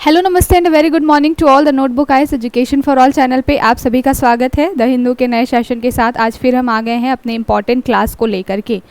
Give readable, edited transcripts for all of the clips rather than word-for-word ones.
Hello नमस्ते and very good morning to all the notebook IAS education for all channel पे आप सभी का स्वागत है। द हिंदू के नए सेशन के साथ आज फिर हम आ गए हैं अपने इम्पॉर्टेंट क्लास को लेकर के।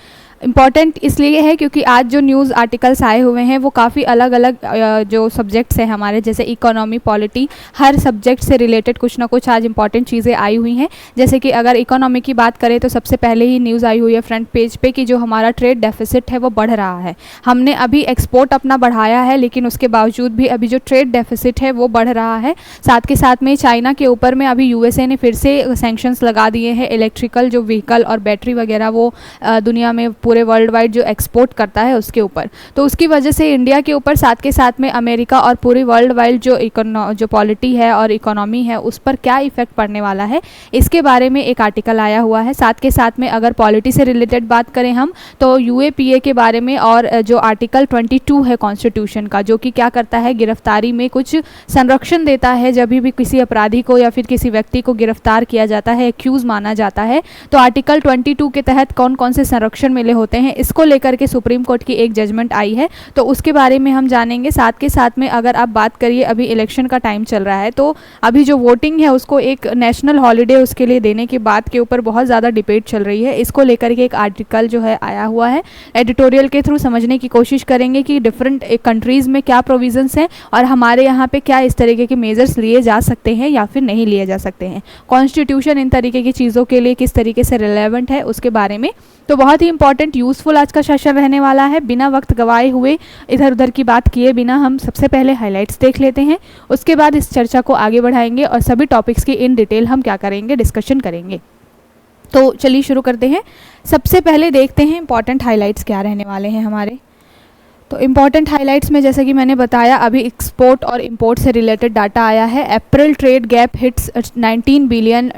इम्पॉर्टेंट इसलिए है क्योंकि आज जो न्यूज़ आर्टिकल्स आए हुए हैं वो काफ़ी अलग अलग जो सब्जेक्ट्स हैं हमारे, जैसे इकोनॉमी, पॉलिटी, हर सब्जेक्ट से रिलेटेड कुछ ना कुछ आज इंपॉर्टेंट चीज़ें आई हुई हैं। जैसे कि अगर इकोनॉमी की बात करें तो सबसे पहले ही न्यूज़ आई हुई है फ्रंट पेज पे कि जो हमारा ट्रेड डेफिसिट है वो बढ़ रहा है। हमने अभी एक्सपोर्ट अपना बढ़ाया है, लेकिन उसके बावजूद भी अभी जो ट्रेड डेफिसिट है वो बढ़ रहा है। साथ के साथ में चाइना के ऊपर में अभी यूएसए ने फिर से सैंक्शंस लगा दिए हैं। इलेक्ट्रिकल जो व्हीकल और बैटरी वगैरह वो दुनिया में पूरे वर्ल्ड वाइड जो एक्सपोर्ट करता है उसके ऊपर, तो उसकी वजह से इंडिया के ऊपर साथ के साथ में अमेरिका और पूरी वर्ल्ड वाइड जो पॉलिटी है और इकोनॉमी है उस पर क्या इफेक्ट पड़ने वाला है, इसके बारे में एक आर्टिकल आया हुआ है। साथ के साथ में अगर पॉलिटी से रिलेटेड बात करें हम तो यूएपीए के बारे में, और जो आर्टिकल 22 है कॉन्स्टिट्यूशन का, जो कि क्या करता है, गिरफ्तारी में कुछ संरक्षण देता है। जब भी किसी अपराधी को या फिर किसी व्यक्ति को गिरफ्तार किया जाता है, एक्यूज माना जाता है, तो आर्टिकल 22 के तहत कौन कौन से संरक्षण मिले होते हैं, इसको लेकर के सुप्रीम कोर्ट की एक जजमेंट आई है, तो उसके बारे में हम जानेंगे। साथ के साथ में अगर आप बात करिए, अभी इलेक्शन का टाइम चल रहा है, तो अभी जो वोटिंग है उसको एक नेशनल हॉलीडे उसके लिए देने की बात के ऊपर बहुत ज़्यादा डिबेट चल रही है। इसको लेकर के एक आर्टिकल जो है आया हुआ है। एडिटोरियल के थ्रू समझने की कोशिश करेंगे कि डिफरेंट कंट्रीज़ में क्या प्रोविजंस हैं और हमारे यहाँ पे क्या इस तरीके के मेजर्स लिए जा सकते हैं या फिर नहीं लिए जा सकते हैं। कॉन्स्टिट्यूशन इन तरीके की चीज़ों के लिए किस तरीके से रिलेवेंट है उसके बारे में, तो बहुत ही इंपॉर्टेंट यूज़फुल आज का सेशन रहने वाला है। बिना वक्त गवाए हुए, इधर उधर की बात किए बिना हम सबसे पहले हाइलाइट्स देख लेते हैं, उसके बाद इस चर्चा को आगे बढ़ाएंगे और सभी टॉपिक्स की इन डिटेल हम क्या करेंगे, डिस्कशन करेंगे। तो चलिए शुरू करते हैं। सबसे पहले देखते हैं इंपॉर्टेंट हाइलाइट्स क्या रहने वाले हैं हमारे। तो इम्पॉर्टेंट हाइलाइट्स में जैसा कि मैंने बताया, अभी एक्सपोर्ट और इंपोर्ट से रिलेटेड डाटा आया है। April trade gap hits $19 billion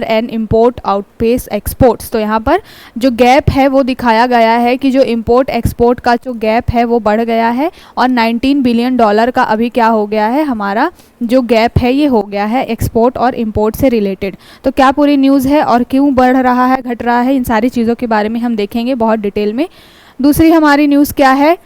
and import outpace exports. तो यहाँ पर जो गैप है वो दिखाया गया है कि जो इंपोर्ट एक्सपोर्ट का जो गैप है वो बढ़ गया है और $19 बिलियन का अभी क्या हो गया है, हमारा जो गैप है ये हो गया है एक्सपोर्ट और इंपोर्ट से रिलेटेड। तो क्या पूरी न्यूज़ है और क्यों बढ़ रहा है, घट रहा है, इन सारी चीज़ों के बारे में हम देखेंगे बहुत डिटेल में। दूसरी हमारी न्यूज़ क्या है,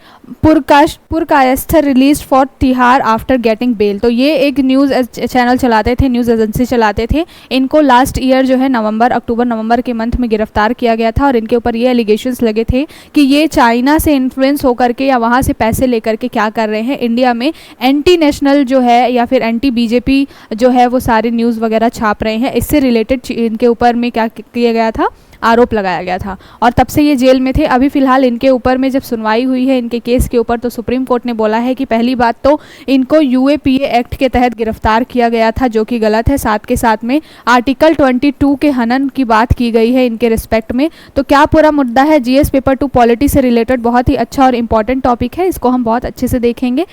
Purkayastha release for Tihar after getting bell. तो ये एक न्यूज़ चैनल चलाते थे, न्यूज़ एजेंसी चलाते थे। इनको लास्ट ईयर जो है अक्टूबर नवंबर के मंथ में गिरफ्तार किया गया था और इनके ऊपर ये एलिगेशंस लगे थे कि ये चाइना से इन्फ्लुएंस होकर के या वहाँ से पैसे लेकर के क्या कर रहे हैं, इंडिया में एंटी नेशनल जो है या फिर एंटी बीजेपी जो है वो सारी न्यूज़ वगैरह छाप रहे हैं। इससे रिलेटेड इनके ऊपर में क्या किया गया था, आरोप लगाया गया था और तब से ये जेल में थे। अभी फ़िलहाल इनके ऊपर में जब सुनवाई हुई है इनके केस के ऊपर, तो सुप्रीम कोर्ट ने बोला है कि पहली बात तो इनको यूएपीए एक्ट के तहत गिरफ्तार किया गया था, जो कि गलत है। साथ के साथ में आर्टिकल 22 के हनन की बात की गई है इनके रिस्पेक्ट में। तो क्या पूरा मुद्दा है, जीएस पेपर 2 पॉलिटी से रिलेटेड बहुत ही अच्छा और इम्पॉर्टेंट टॉपिक है, इसको हम बहुत अच्छे से देखेंगे।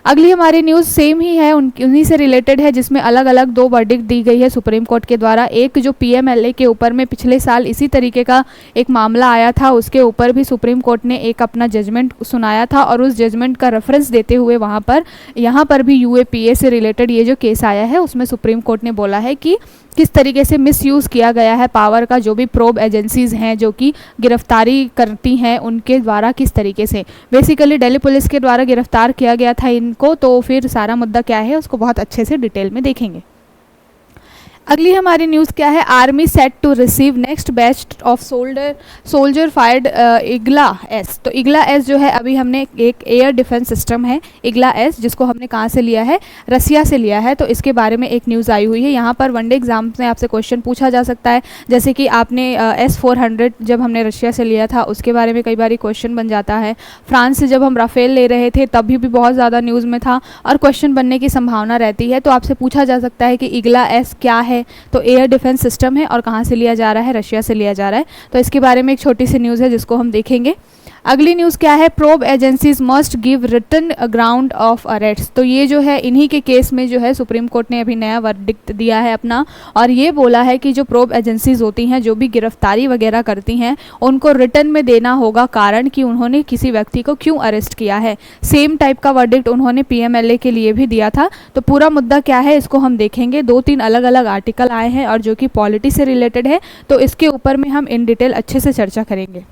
अगली हमारी न्यूज़ सेम ही है, उन्हीं से रिलेटेड है, जिसमें अलग अलग 2 वर्डिक्ट दी गई है सुप्रीम कोर्ट के द्वारा। एक जो पीएमएलए के ऊपर में पिछले साल इसी तरीके का एक मामला आया था, उसके ऊपर भी सुप्रीम कोर्ट ने एक अपना जजमेंट सुनाया था और उस जजमेंट का रेफरेंस देते हुए यहाँ पर भी यूएपीए से रिलेटेड ये जो केस आया है उसमें सुप्रीम कोर्ट ने बोला है कि किस तरीके से मिसयूज़ किया गया है पावर का, जो भी प्रोब एजेंसीज़ हैं जो कि गिरफ्तारी करती हैं उनके द्वारा किस तरीके से, बेसिकली दिल्ली पुलिस के द्वारा गिरफ्तार किया गया था इनको। तो फिर सारा मुद्दा क्या है उसको बहुत अच्छे से डिटेल में देखेंगे। अगली हमारी न्यूज़ क्या है, army set to receive next batch of soldier fired Igla S. तो इग्ला एस जो है, अभी हमने एक एयर डिफेंस सिस्टम है इग्ला एस, जिसको हमने कहाँ से लिया है, रसिया से लिया है। तो इसके बारे में एक न्यूज़ आई हुई है। यहाँ पर वनडे एग्जाम में आपसे क्वेश्चन पूछा जा सकता है, जैसे कि आपने S-400 जब हमने रशिया से लिया था उसके बारे में कई बार क्वेश्चन बन जाता है। फ्रांस से जब हम राफेल ले रहे थे तभी भी बहुत ज़्यादा न्यूज़ में था और क्वेश्चन बनने की संभावना रहती है। तो आपसे पूछा जा सकता है कि इग्ला एस क्या है, तो एयर डिफेंस सिस्टम है और कहाँ से लिया जा रहा है, रशिया से लिया जा रहा है। तो इसके बारे में एक छोटी सी न्यूज़ है जिसको हम देखेंगे। अगली न्यूज़ क्या है, probe agencies must give written ground of arrest. तो ये जो है इन्हीं के केस में जो है सुप्रीम कोर्ट ने अभी नया वर्डिक्ट दिया है अपना, और ये बोला है कि जो प्रोब एजेंसीज होती हैं जो भी गिरफ्तारी वगैरह करती हैं उनको रिटर्न में देना होगा कारण कि उन्होंने किसी व्यक्ति को क्यों अरेस्ट किया है। सेम टाइप का वर्डिक्ट उन्होंने पीएमएलए के लिए भी दिया था। तो पूरा मुद्दा क्या है इसको हम देखेंगे। 2-3 अलग अलग आर्टिकल आए हैं और जो कि पॉलिटी से रिलेटेड है, तो इसके ऊपर में हम इन डिटेल अच्छे से चर्चा करेंगे।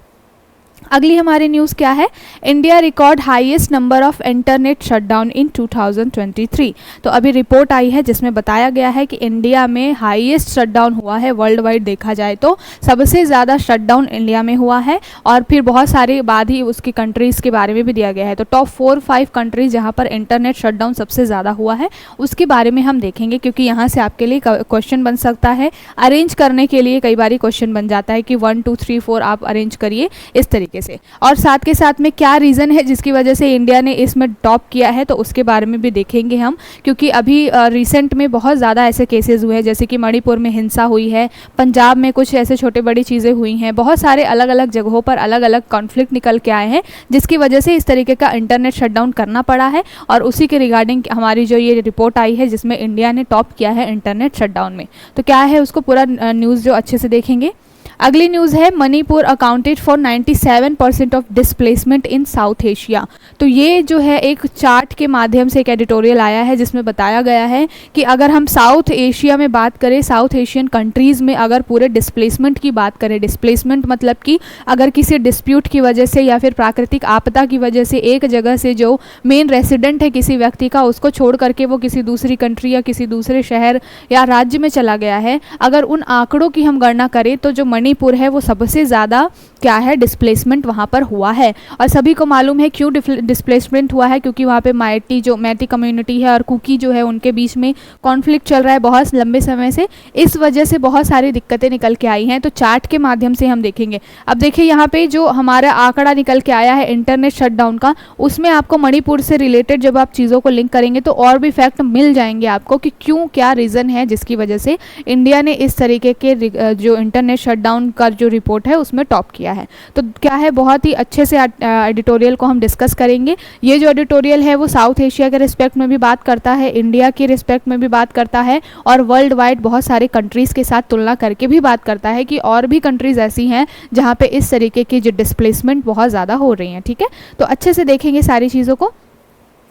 अगली हमारी न्यूज़ क्या है, India record highest number of internet shutdown in 2023। तो अभी रिपोर्ट आई है जिसमें बताया गया है कि इंडिया में हाईएस्ट शटडाउन हुआ है, वर्ल्ड वाइड देखा जाए तो सबसे ज़्यादा शटडाउन इंडिया में हुआ है। और फिर बहुत सारे बाद ही उसकी कंट्रीज़ के बारे में भी दिया गया है। तो टॉप 4-5 कंट्रीज़ जहाँ पर इंटरनेट शटडाउन सबसे ज़्यादा हुआ है उसके बारे में हम देखेंगे, क्योंकि यहाँ से आपके लिए क्वेश्चन बन सकता है। अरेंज करने के लिए कई बार क्वेश्चन बन जाता है कि 1 2 3 4 आप अरेंज करिए इस तरीके से। और साथ के साथ में क्या रीज़न है जिसकी वजह से इंडिया ने इसमें टॉप किया है, तो उसके बारे में भी देखेंगे हम, क्योंकि अभी रिसेंट में बहुत ज़्यादा ऐसे केसेस हुए हैं, जैसे कि मणिपुर में हिंसा हुई है, पंजाब में कुछ ऐसे छोटे बड़ी चीज़ें हुई हैं, बहुत सारे अलग अलग जगहों पर अलग अलग कॉन्फ्लिक्ट निकल के आए हैं, जिसकी वजह से इस तरीके का इंटरनेट शटडाउन करना पड़ा है। और उसी के रिगार्डिंग हमारी जो ये रिपोर्ट आई है जिसमें इंडिया ने टॉप किया है इंटरनेट शटडाउन में। तो क्या है उसको पूरा न्यूज़ जो अच्छे से देखेंगे। अगली न्यूज़ है, Manipur accounted for 97% of displacement in south Asia. तो ये जो है एक चार्ट के माध्यम से एक एडिटोरियल आया है जिसमें बताया गया है कि अगर हम साउथ एशिया में बात करें, साउथ एशियन कंट्रीज़ में अगर पूरे डिस्प्लेसमेंट की बात करें, डिस्प्लेसमेंट मतलब कि अगर किसी डिस्प्यूट की वजह से या फिर प्राकृतिक आपदा की वजह से एक जगह से जो मेन रेसिडेंट है किसी व्यक्ति का, उसको छोड़ करके वो किसी दूसरी कंट्री या किसी दूसरे शहर या राज्य में चला गया है, अगर उन आंकड़ों की हम गणना करें तो जो मणिपुर है वो सबसे ज़्यादा क्या है, डिस्प्लेसमेंट वहाँ पर हुआ है। और सभी को मालूम है क्यों डिस्प्लेसमेंट हुआ है, क्योंकि वहाँ पे मैटी कम्युनिटी है और कुकी जो है उनके बीच में कॉन्फ्लिक्ट चल रहा है बहुत लंबे समय से। इस वजह से बहुत सारी दिक्कतें निकल के आई हैं। तो चार्ट के माध्यम से हम देखेंगे। अब देखिए यहाँ पे जो हमारा आंकड़ा निकल के आया है इंटरनेट शटडाउन का, उसमें आपको मणिपुर से रिलेटेड जब आप चीज़ों को लिंक करेंगे तो और भी फैक्ट मिल जाएंगे आपको कि क्यों, क्या रीज़न है जिसकी वजह से इंडिया ने इस तरीके के जो इंटरनेट शटडाउन का जो रिपोर्ट है उसमें टॉप किया है। तो क्या है, बहुत ही अच्छे से एडिटोरियल को हम डिस्कस करेंगे। ये जो एडिटोरियल है वो साउथ एशिया के रिस्पेक्ट में भी बात करता है, इंडिया के रिस्पेक्ट में भी बात करता है और वर्ल्ड वाइड बहुत सारे कंट्रीज़ के साथ तुलना करके भी बात करता है कि और भी कंट्रीज़ ऐसी हैं जहाँ पे इस तरीके की जो डिस्प्लेसमेंट बहुत ज़्यादा हो रही हैं। ठीक है, तो अच्छे से देखेंगे सारी चीज़ों को।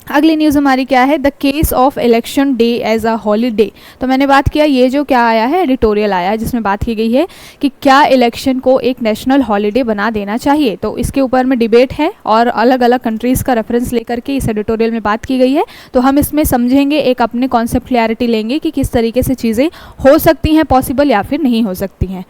अगली न्यूज़ हमारी क्या है, the case of election day as a holiday. तो मैंने बात किया, ये जो क्या आया है, एडिटोरियल आया है जिसमें बात की गई है कि क्या इलेक्शन को एक नेशनल हॉलीडे बना देना चाहिए। तो इसके ऊपर में डिबेट है और अलग अलग कंट्रीज़ का रेफरेंस लेकर के इस एडिटोरियल में बात की गई है। तो हम इसमें समझेंगे, एक अपने कॉन्सेप्ट क्लैरिटी लेंगे कि किस तरीके से चीज़ें हो सकती हैं पॉसिबल या फिर नहीं हो सकती हैं।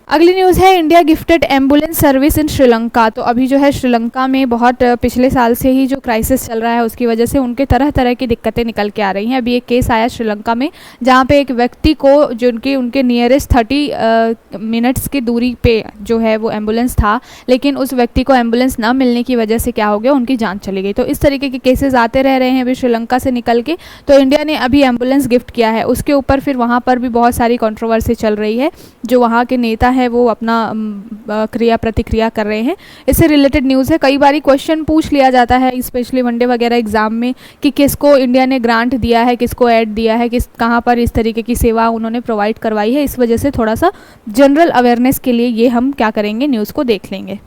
अगली न्यूज़ है, India gifted ambulance service in Sri Lanka. तो अभी जो है श्रीलंका में बहुत पिछले साल से ही जो क्राइसिस चल रहा है उसकी वजह से उनके तरह तरह की दिक्कतें निकल के आ रही हैं। अभी एक केस आया श्रीलंका में जहाँ पे एक व्यक्ति को जो उनके नियरेस्ट 30 मिनट्स की दूरी पे जो है वो एम्बुलेंस था, लेकिन उस व्यक्ति को एम्बुलेंस ना मिलने की वजह से क्या हो गया, उनकी जान चली गई। तो इस तरीके के केसेस आते रह रहे हैं अभी श्रीलंका से निकल के। तो इंडिया ने अभी एम्बुलेंस गिफ्ट किया है, उसके ऊपर फिर वहाँ पर भी बहुत सारी कॉन्ट्रोवर्सी चल रही है। जो वहाँ के नेता है वो अपना क्रिया प्रतिक्रिया कर रहे हैं। इससे रिलेटेड न्यूज़ है। कई बार क्वेश्चन पूछ लिया जाता है स्पेशली वनडे वगैरह एग्जाम में कि किसको इंडिया ने ग्रांट दिया है, किसको ऐड दिया है, किस कहाँ पर इस तरीके की सेवा उन्होंने प्रोवाइड करवाई है। इस वजह से थोड़ा सा जनरल अवेयरनेस के लिए ये हम क्या करेंगे, न्यूज़ को देख लेंगे।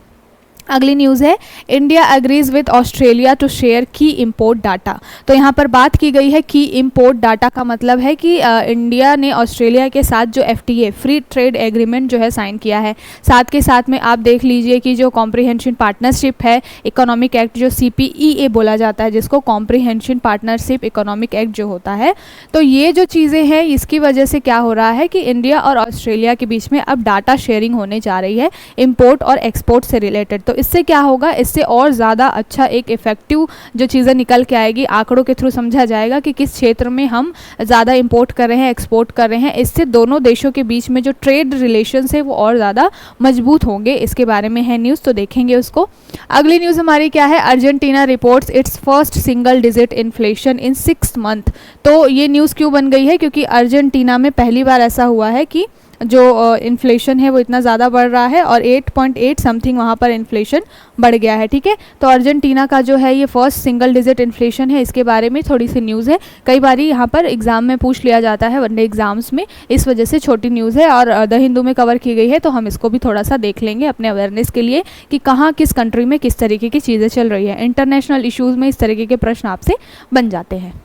अगली न्यूज़ है, India agrees with Australia to share key import data. तो यहाँ पर बात की गई है की इंपोर्ट डाटा का मतलब है कि इंडिया ने ऑस्ट्रेलिया के साथ जो FTA फ्री ट्रेड एग्रीमेंट जो है साइन किया है। साथ के साथ में आप देख लीजिए कि जो कॉम्प्रिहेंशन पार्टनरशिप है इकोनॉमिक एक्ट जो CPEA बोला जाता है, जिसको कॉम्प्रिहेंशन पार्टनरशिप इकोनॉमिक एक्ट जो होता है, तो ये जो चीज़ें हैं इसकी वजह से क्या हो रहा है कि इंडिया और ऑस्ट्रेलिया के बीच में अब डाटा शेयरिंग होने जा रही है इम्पोर्ट और एक्सपोर्ट से रिलेटेड। तो इससे क्या होगा, इससे और ज़्यादा अच्छा एक इफेक्टिव जो चीज़ें निकल के आएगी, आंकड़ों के थ्रू समझा जाएगा कि किस क्षेत्र में हम ज़्यादा इंपोर्ट कर रहे हैं, एक्सपोर्ट कर रहे हैं। इससे दोनों देशों के बीच में जो ट्रेड रिलेशंस है वो और ज़्यादा मजबूत होंगे। इसके बारे में है न्यूज़, तो देखेंगे उसको। अगली न्यूज़ हमारी क्या है, Argentina reports it's first single digit inflation in 6 month. तो ये न्यूज़ क्यों बन गई है, क्योंकि अर्जेंटीना में पहली बार ऐसा हुआ है कि जो इन्फ्लेशन है वो इतना ज़्यादा बढ़ रहा है और 8.8 समथिंग वहाँ पर इन्फ्लेशन बढ़ गया है। ठीक है, तो अर्जेंटीना का जो है ये फर्स्ट सिंगल डिजिट इन्फ्लेशन है। इसके बारे में थोड़ी सी न्यूज़ है, कई बार यहाँ पर एग्जाम में पूछ लिया जाता है वनडे एग्जाम्स में, इस वजह से छोटी न्यूज़ है और द हिंदू में कवर की गई है। तो हम इसको भी थोड़ा सा देख लेंगे अपने अवेयरनेस के लिए कि कहाँ किस कंट्री में किस तरीके की चीज़ें चल रही है। इंटरनेशनल इशूज़ में इस तरीके के प्रश्न आपसे बन जाते हैं।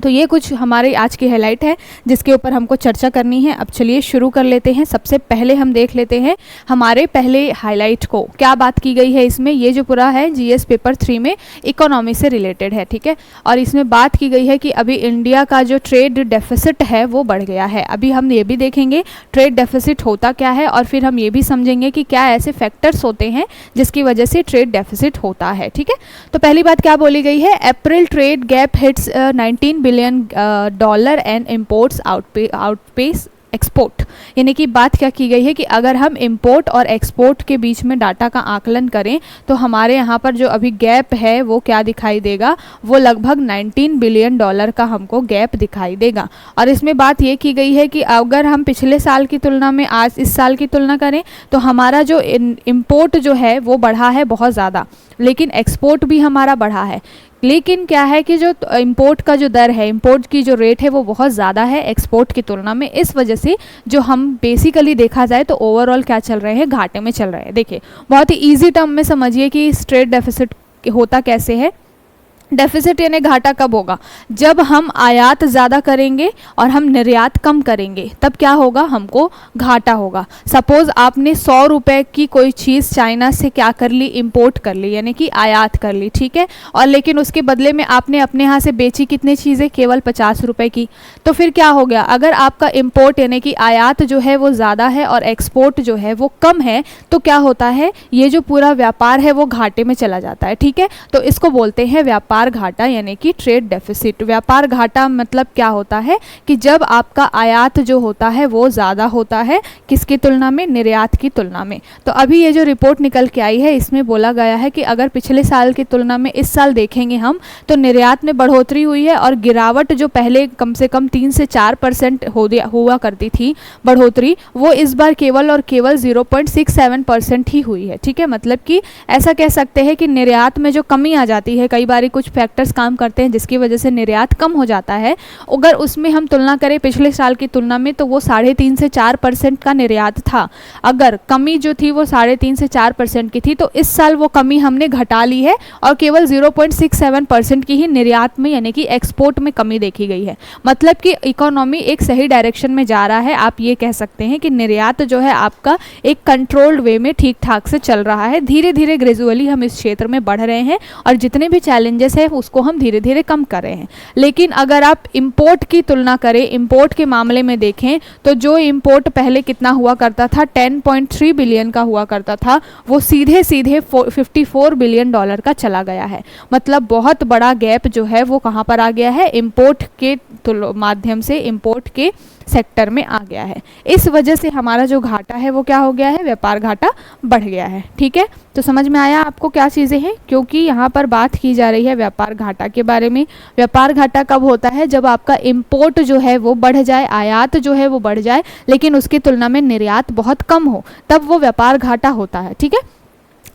तो ये कुछ हमारे आज की हाईलाइट है जिसके ऊपर हमको चर्चा करनी है। अब चलिए शुरू कर लेते हैं। सबसे पहले हम देख लेते हैं हमारे पहले हाईलाइट को, क्या बात की गई है इसमें। ये जो पूरा है जीएस पेपर 3 में इकोनॉमी से रिलेटेड है, ठीक है। और इसमें बात की गई है कि अभी इंडिया का जो ट्रेड डेफिसिट है वो बढ़ गया है। अभी हम ये भी देखेंगे ट्रेड डेफिसिट होता क्या है, और फिर हम ये भी समझेंगे कि क्या ऐसे फैक्टर्स होते हैं जिसकी वजह से ट्रेड डेफिसिट होता है, ठीक है। तो पहली बात क्या बोली गई है, April trade gap hits 19 billion dollar and imports outpace export. यानी कि बात क्या की गई है कि अगर हम इंपोर्ट और एक्सपोर्ट के बीच में डाटा का आकलन करें तो हमारे यहाँ पर जो अभी गैप है वो क्या दिखाई देगा, वो लगभग 19 बिलियन डॉलर का हमको गैप दिखाई देगा। और इसमें बात ये की गई है कि अगर हम पिछले साल की तुलना में आज इस साल की तुलना करें तो हमारा जो इंपोर्ट जो है वो बढ़ा है बहुत ज़्यादा, लेकिन एक्सपोर्ट भी हमारा बढ़ा है। लेकिन क्या है कि जो इंपोर्ट का जो दर है, इंपोर्ट की जो रेट है वो बहुत ज़्यादा है एक्सपोर्ट की तुलना में। इस वजह से जो हम बेसिकली देखा जाए तो ओवरऑल क्या चल रहे हैं, घाटे में चल रहे हैं। देखिए बहुत ही इजी टर्म में समझिए कि ट्रेड डेफिसिट होता कैसे है। डेफिसिट यानी घाटा कब होगा, जब हम आयात ज़्यादा करेंगे और हम निर्यात कम करेंगे, तब क्या होगा, हमको घाटा होगा। सपोज़ आपने 100 रुपये की कोई चीज़ चाइना से क्या कर ली, इंपोर्ट कर ली, यानी कि आयात कर ली, ठीक है। और लेकिन उसके बदले में आपने अपने यहाँ से बेची कितनी चीज़ें, केवल 50 रुपये की। तो फिर क्या हो गया, अगर आपका इंपोर्ट यानी कि आयात जो है वो ज़्यादा है और एक्सपोर्ट जो है वो कम है, तो क्या होता है, ये जो पूरा व्यापार है वो घाटे में चला जाता है, ठीक है। तो इसको बोलते हैं व्यापार घाटा यानी कि ट्रेड डेफिसिट। व्यापार घाटा मतलब क्या होता है कि जब आपका आयात जो होता है वो ज़्यादा होता है किसकी तुलना में, निर्यात की तुलना में। तो अभी ये जो रिपोर्ट निकल के आई है इसमें बोला गया है कि अगर पिछले साल की तुलना में इस साल देखेंगे हम तो निर्यात में बढ़ोतरी हुई है, और गिरावट जो पहले कम से कम 3 से 4% हुआ करती थी बढ़ोतरी, वो इस बार केवल और केवल 0.67% ही हुई है, ठीक है। मतलब कि ऐसा कह सकते हैं कि निर्यात में जो कमी आ जाती है, कई बार कुछ फैक्टर्स काम करते हैं जिसकी वजह से निर्यात कम हो जाता है, अगर उसमें हम तुलना करें पिछले साल की तुलना में तो वो 3.5 से 4% का निर्यात था। अगर कमी जो थी वो 3.5 से 4% की थी, तो इस साल वो कमी हमने घटा ली है और केवल 0.67% की ही निर्यात में यानी कि एक्सपोर्ट में कमी देखी गई है। मतलब कि इकोनॉमी एक सही डायरेक्शन में जा रहा है। आप ये कह सकते हैं कि निर्यात जो है आपका एक कंट्रोल्ड वे में ठीक ठाक से चल रहा है। धीरे धीरे ग्रेजुअली हम इस क्षेत्र में बढ़ रहे हैं और जितने भी चैलेंजेस है उसको हम धीरे धीरे कम कर रहे हैं। लेकिन अगर आप इंपोर्ट की तुलना करें, इंपोर्ट के मामले में देखें तो जो इंपोर्ट पहले कितना हुआ करता था, 10.3 बिलियन का हुआ करता था, वो सीधे सीधे 54 बिलियन डॉलर का चला गया है। मतलब बहुत बड़ा गैप जो है वो कहाँ पर आ गया है, इंपोर्ट के माध्यम से इंपोर्ट के सेक्टर में आ गया है। इस वजह से हमारा जो घाटा है वो क्या हो गया है, व्यापार घाटा बढ़ गया है, ठीक है। तो समझ में आया आपको क्या चीज़ें हैं, क्योंकि यहाँ पर बात की जा रही है व्यापार घाटा के बारे में। व्यापार घाटा कब होता है, जब आपका इंपोर्ट जो है वो बढ़ जाए, आयात जो है वो बढ़ जाए, लेकिन उसकी तुलना में निर्यात बहुत कम हो, तब वो व्यापार घाटा होता है, ठीक है।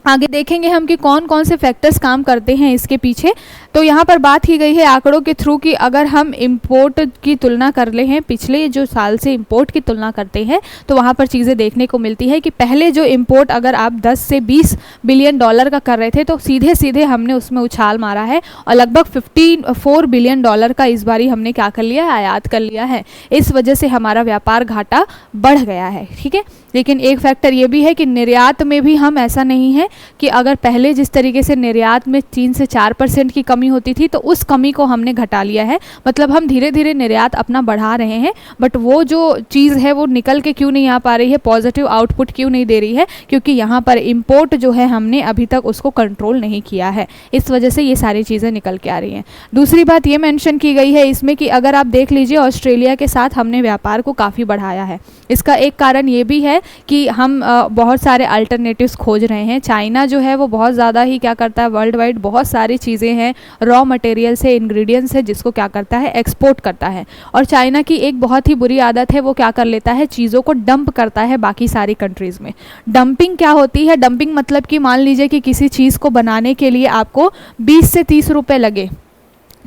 आगे देखेंगे हम कि कौन कौन से फैक्टर्स काम करते हैं इसके पीछे। तो यहाँ पर बात की गई है आंकड़ों के थ्रू कि अगर हम इंपोर्ट की तुलना कर ले हैं, पिछले जो साल से इंपोर्ट की तुलना करते हैं, तो वहाँ पर चीज़ें देखने को मिलती है कि पहले जो इंपोर्ट अगर आप 10 से 20 बिलियन डॉलर का कर रहे थे, तो सीधे सीधे हमने उसमें उछाल मारा है और लगभग 54 बिलियन डॉलर का इस बारी हमने क्या कर लिया है, आयात कर लिया है। इस वजह से हमारा व्यापार घाटा बढ़ गया है, ठीक है। लेकिन एक फैक्टर ये भी है कि निर्यात में भी हम ऐसा नहीं है कि अगर पहले जिस तरीके से निर्यात में 3 से 4% की कमी होती थी तो उस कमी को हमने घटा लिया है। मतलब हम धीरे धीरे निर्यात अपना बढ़ा रहे हैं, बट वो जो चीज़ है वो निकल के क्यों नहीं आ पा रही है, पॉजिटिव आउटपुट क्यों नहीं दे रही है, क्योंकि यहाँ पर इंपोर्ट जो है हमने अभी तक उसको कंट्रोल नहीं किया है। इस वजह से ये सारी चीज़ें निकल के आ रही हैं। दूसरी बात ये मेंशन की गई है इसमें कि अगर आप देख लीजिए ऑस्ट्रेलिया के साथ हमने व्यापार को काफ़ी बढ़ाया है। इसका एक कारण ये भी है कि हम बहुत सारे अल्टरनेटिव्स खोज रहे हैं। चाइना जो है वो बहुत ज़्यादा ही क्या करता है, वर्ल्ड वाइड बहुत सारी चीज़ें हैं, रॉ मटेरियल से इंग्रेडिएंट्स है जिसको क्या करता है, एक्सपोर्ट करता है। और चाइना की एक बहुत ही बुरी आदत है, वो क्या कर लेता है, चीज़ों को डंप करता है बाकी सारी कंट्रीज़ में। डंपिंग क्या होती है, डंपिंग मतलब कि मान लीजिए कि किसी चीज़ को बनाने के लिए आपको 20 से 30 रुपये लगे,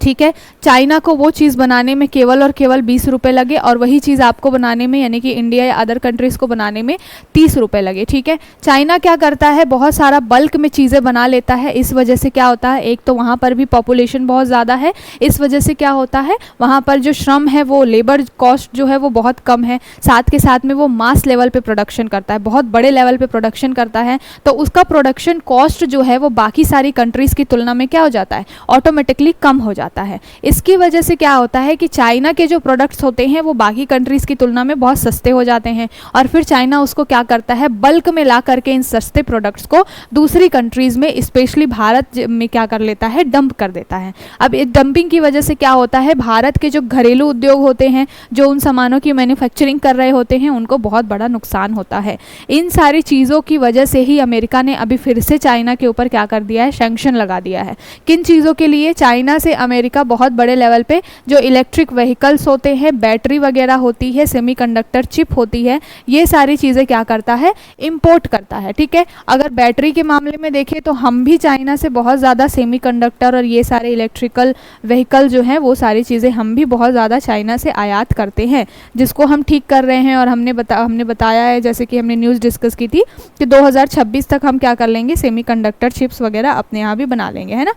ठीक है। चाइना को वो चीज़ बनाने में केवल और केवल 20 रुपये लगे और वही चीज़ आपको बनाने में यानी कि इंडिया या अदर कंट्रीज़ को बनाने में 30 रुपये लगे। ठीक है। चाइना क्या करता है, बहुत सारा बल्क में चीज़ें बना लेता है। इस वजह से क्या होता है, एक तो वहाँ पर भी पॉपुलेशन बहुत ज़्यादा है, इस वजह से क्या होता है वहाँ पर जो श्रम है वो लेबर कॉस्ट जो है वो बहुत कम है। साथ के साथ में वो मास लेवल पे प्रोडक्शन करता है, बहुत बड़े लेवल पे प्रोडक्शन करता है, तो उसका प्रोडक्शन कॉस्ट जो है वो बाकी सारी कंट्रीज़ की तुलना में क्या हो जाता है, ऑटोमेटिकली कम हो जाता है। इसकी वजह से क्या होता है कि चाइना के जो प्रोडक्ट्स होते हैं वो बाकी कंट्रीज़ की तुलना में बहुत सस्ते हो जाते हैं और फिर चाइना उसको क्या करता है, बल्क में ला करके इन सस्ते प्रोडक्ट्स को दूसरी कंट्रीज़ में स्पेशली भारत में क्या कर लेता है, डंप कर देता है। अब इस डंपिंग की वजह से क्या होता है, भारत के जो घरेलू उद्योग होते हैं जो उन सामानों की मैन्युफैक्चरिंग कर रहे होते हैं उनको बहुत बड़ा नुकसान होता है। इन सारी चीज़ों की वजह से ही अमेरिका ने अभी फिर से चाइना के ऊपर क्या कर दिया है, सैंक्शन लगा दिया है। किन चीज़ों के लिए, चाइना से अमेरिका बहुत बड़े लेवल पे जो इलेक्ट्रिक व्हीकल्स होते हैं, बैटरी वगैरह होती है, सेमीकंडक्टर चिप होती है, ये सारी चीज़ें क्या करता है, इंपोर्ट करता है। ठीक है। अगर बैटरी के मामले में देखें तो हम भी चाइना से बहुत ज़्यादा सेमीकंडक्टर और ये सारे इलेक्ट्रिकल व्हीकल जो हैं वो सारी चीज़ें हम भी बहुत ज़्यादा चाइना से आयात करते हैं, जिसको हम ठीक कर रहे हैं। और हमने बताया है, जैसे कि हमने न्यूज़ डिस्कस की थी कि 2026 तक हम क्या कर लेंगे, सेमीकंडक्टर चिप्स वगैरह अपने यहाँ भी बना लेंगे, है ना।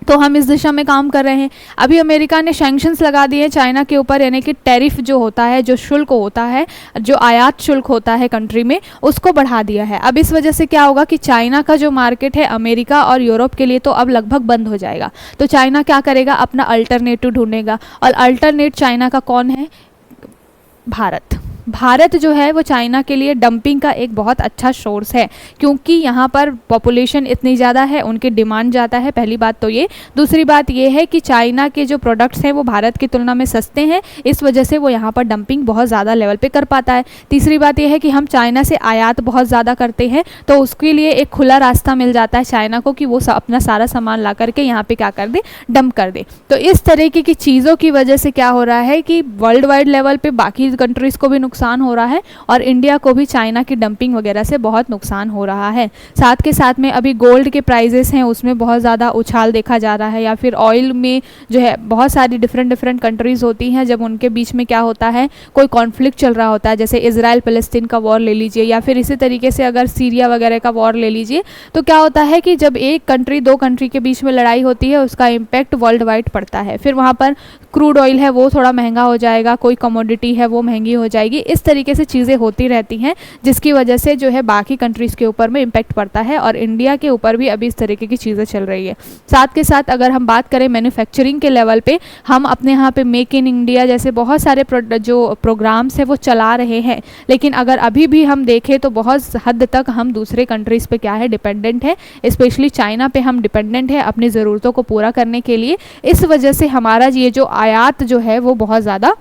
तो हम इस दिशा में काम कर रहे हैं। अभी अमेरिका ने सैंक्शंस लगा दिए चाइना के ऊपर, यानी कि टैरिफ जो होता है, जो शुल्क होता है, जो आयात शुल्क होता है कंट्री में, उसको बढ़ा दिया है। अब इस वजह से क्या होगा कि चाइना का जो मार्केट है अमेरिका और यूरोप के लिए तो अब लगभग बंद हो जाएगा। तो चाइना क्या करेगा, अपना अल्टरनेटिव ढूंढेगा और अल्टरनेट चाइना का कौन है, भारत। भारत जो है वो चाइना के लिए डंपिंग का एक बहुत अच्छा सोर्स है, क्योंकि यहाँ पर पॉपुलेशन इतनी ज़्यादा है, उनकी डिमांड ज़्यादा है, पहली बात तो ये। दूसरी बात ये है कि चाइना के जो प्रोडक्ट्स हैं वो भारत की तुलना में सस्ते हैं, इस वजह से वो यहाँ पर डंपिंग बहुत ज़्यादा लेवल पे कर पाता है। तीसरी बात ये है कि हम चाइना से आयात बहुत ज़्यादा करते हैं, तो उसके लिए एक खुला रास्ता मिल जाता है चाइना को कि वो अपना सारा सामान ला करके यहाँ पर क्या कर दे, डंप कर दे। तो इस तरीके की चीज़ों की वजह से क्या हो रहा है कि वर्ल्ड वाइड लेवल पर बाकी कंट्रीज़ को भी नुकसान हो रहा है और इंडिया को भी चाइना की डंपिंग वगैरह से बहुत नुकसान हो रहा है। साथ के साथ में अभी गोल्ड के प्राइजेस हैं उसमें बहुत ज़्यादा उछाल देखा जा रहा है, या फिर ऑयल में जो है बहुत सारी डिफरेंट कंट्रीज़ होती हैं, जब उनके बीच में क्या होता है, कोई कॉन्फ्लिक्ट चल रहा होता है, जैसे इजराइल फ़लस्तीन का वॉर ले लीजिए, या फिर इसी तरीके से अगर सीरिया वगैरह का वॉर ले लीजिए, तो क्या होता है कि जब एक कंट्री दो कंट्री के बीच में लड़ाई होती है उसका इम्पैक्ट वर्ल्ड वाइड पड़ता है। फिर वहाँ पर क्रूड ऑयल है वो थोड़ा महंगा हो जाएगा, कोई कमोडिटी है वो महंगी हो जाएगी, इस तरीके से चीज़ें होती रहती हैं, जिसकी वजह से जो है बाकी कंट्रीज़ के ऊपर में इम्पैक्ट पड़ता है और इंडिया के ऊपर भी अभी इस तरीके की चीज़ें चल रही है। साथ के साथ अगर हम बात करें मैन्युफैक्चरिंग के लेवल पे, हम अपने यहाँ पे मेक इन इंडिया जैसे बहुत सारे जो प्रोग्राम्स हैं वो चला रहे हैं, लेकिन अगर अभी भी हम देखें तो बहुत हद तक हम दूसरे कंट्रीज़ पे क्या है, डिपेंडेंट है, स्पेशली चाइना पे हम डिपेंडेंट है अपनी ज़रूरतों को पूरा करने के लिए। इस वजह से हमारा ये जो आयात जो है वो बहुत ज़्यादा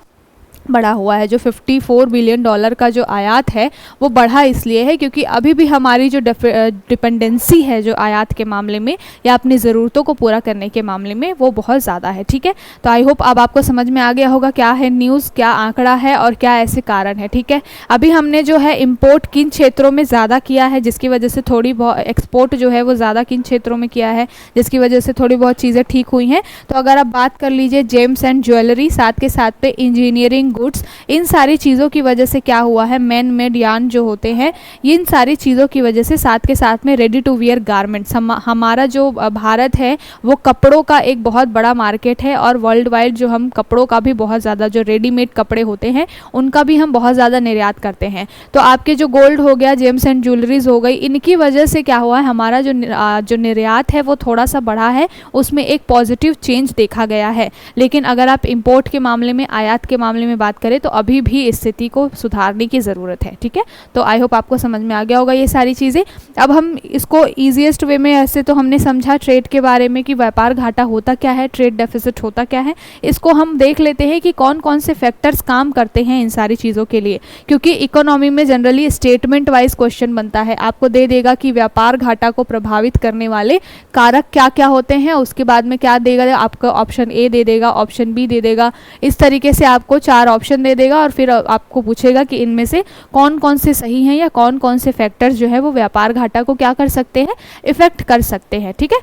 बढ़ा हुआ है। जो $54 बिलियन का जो आयात है वो बढ़ा इसलिए है क्योंकि अभी भी हमारी जो डिपेंडेंसी है जो आयात के मामले में या अपनी ज़रूरतों को पूरा करने के मामले में वो बहुत ज़्यादा है। ठीक है। तो आई होप अब आपको समझ में आ गया होगा क्या है न्यूज़, क्या आंकड़ा है और क्या ऐसे कारण है। ठीक है। अभी हमने जो है इम्पोर्ट किन क्षेत्रों में ज़्यादा किया है जिसकी वजह से थोड़ी बहुत, एक्सपोर्ट जो है वो ज़्यादा किन क्षेत्रों में किया है जिसकी वजह से थोड़ी बहुत चीज़ें ठीक हुई हैं। तो अगर आप बात कर लीजिए जेम्स एंड ज्वेलरी, साथ के साथ पे इंजीनियरिंग गुड्स, इन सारी चीज़ों की वजह से क्या हुआ है, मैन मेड यार्न जो होते हैं, इन सारी चीज़ों की वजह से, साथ के साथ में रेडी टू वियर गारमेंट्स, हमारा जो भारत है वो कपड़ों का एक बहुत बड़ा मार्केट है और वर्ल्ड वाइड जो हम कपड़ों का भी बहुत ज़्यादा, जो रेडीमेड कपड़े होते हैं उनका भी हम बहुत ज़्यादा निर्यात करते हैं। तो आपके जो गोल्ड हो गया, जेम्स एंड ज्वेलरीज हो गई, इनकी वजह से क्या हुआ है, हमारा जो निर्यात है वो थोड़ा सा बढ़ा है, उसमें एक पॉजिटिव चेंज देखा गया है। लेकिन अगर आप इम्पोर्ट के मामले में, आयात के मामले में बात करें तो अभी भी इस स्थिति को सुधारने की ज़रूरत है। ठीक है। तो आई होप आपको समझ में आ गया होगा ये सारी चीज़ें। अब हम इसको ईजीएस्ट वे में, ऐसे तो हमने समझा ट्रेड के बारे में कि व्यापार घाटा होता क्या है, ट्रेड डेफिसिट होता क्या है। इसको हम देख लेते हैं कि कौन कौन से फैक्टर्स काम करते हैं इन सारी चीज़ों के लिए, क्योंकि इकोनॉमी में जनरली स्टेटमेंट वाइज क्वेश्चन बनता है, आपको दे देगा कि व्यापार घाटा को प्रभावित करने वाले कारक क्या क्या होते हैं, उसके बाद में क्या देगा आपको, ऑप्शन ए दे देगा, ऑप्शन बी दे देगा, इस तरीके से आपको 4 ऑप्शन दे देगा और फिर आपको पूछेगा कि इनमें से कौन कौन से सही हैं या कौन कौन से फैक्टर्स जो है वो व्यापार घाटा को क्या कर सकते हैं, इफेक्ट कर सकते हैं। ठीक है।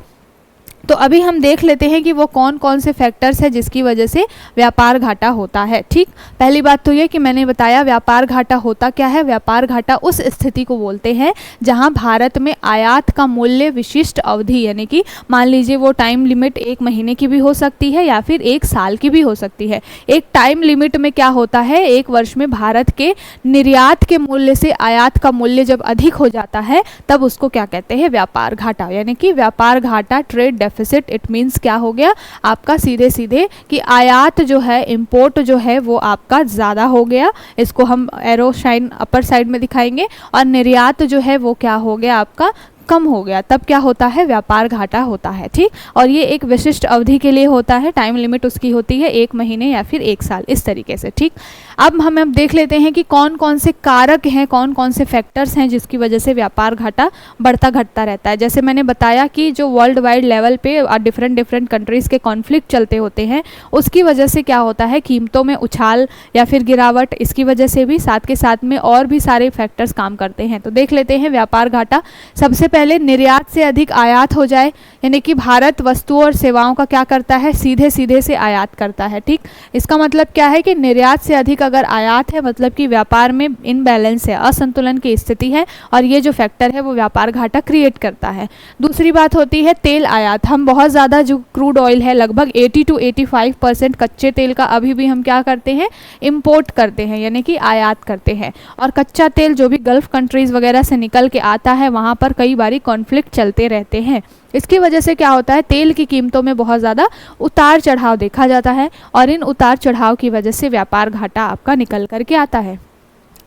तो अभी हम देख लेते हैं कि वो कौन कौन से फैक्टर्स हैं जिसकी वजह से व्यापार घाटा होता है। ठीक, पहली बात तो ये कि मैंने बताया व्यापार घाटा होता क्या है। व्यापार घाटा उस स्थिति को बोलते हैं जहां भारत में आयात का मूल्य विशिष्ट अवधि, यानी कि मान लीजिए वो टाइम लिमिट 1 महीने की भी हो सकती है या फिर 1 साल की भी हो सकती है। एक टाइम लिमिट में क्या होता है, 1 वर्ष में भारत के निर्यात के मूल्य से आयात का मूल्य जब अधिक हो जाता है तब उसको क्या कहते हैं, व्यापार घाटा। यानी कि व्यापार घाटा, ट्रेड डेफिसिट, इट मीन्स क्या हो गया आपका सीधे सीधे कि आयात जो है, इंपोर्ट जो है वो आपका ज़्यादा हो गया, इसको हम एरो साइन अपर साइड में दिखाएंगे, और निर्यात जो है वो क्या हो गया आपका कम हो गया, तब क्या होता है, व्यापार घाटा होता है। ठीक, और ये एक विशिष्ट अवधि के लिए होता है, टाइम लिमिट उसकी होती है 1 महीने या फिर 1 साल, इस तरीके से। ठीक, अब हम देख लेते हैं कि कौन कौन से कारक हैं, कौन कौन से फैक्टर्स हैं जिसकी वजह से व्यापार घाटा बढ़ता घटता रहता है। जैसे मैंने बताया कि जो वर्ल्ड वाइड लेवल पे डिफरेंट कंट्रीज़ के कॉन्फ्लिक्ट चलते होते हैं, उसकी वजह से क्या होता है, कीमतों में उछाल या फिर गिरावट, इसकी वजह से भी साथ के साथ में और भी सारे फैक्टर्स काम करते हैं। तो देख लेते हैं व्यापार घाटा। सबसे पहले निर्यात से अधिक आयात हो जाए, यानी कि भारत वस्तुओं और सेवाओं का क्या करता है, सीधे सीधे से आयात करता है। ठीक, इसका मतलब क्या है कि निर्यात से अधिक अगर आयात है मतलब कि व्यापार में इनबैलेंस है, असंतुलन की स्थिति है, और ये जो फैक्टर है वो व्यापार घाटा क्रिएट करता है। दूसरी बात होती है तेल आयात। हम बहुत ज़्यादा जो क्रूड ऑयल है, लगभग 80 to 85% कच्चे तेल का अभी भी हम क्या करते हैं, इम्पोर्ट करते हैं, यानी कि आयात करते हैं। और कच्चा तेल जो भी गल्फ़ कंट्रीज़ वगैरह से निकल के आता है, वहाँ पर कई बारी कॉन्फ्लिक्ट चलते रहते हैं। इसकी वजह से क्या होता है, तेल की कीमतों में बहुत ज़्यादा उतार चढ़ाव देखा जाता है, और इन उतार चढ़ाव की वजह से व्यापार घाटा आपका निकल करके आता है।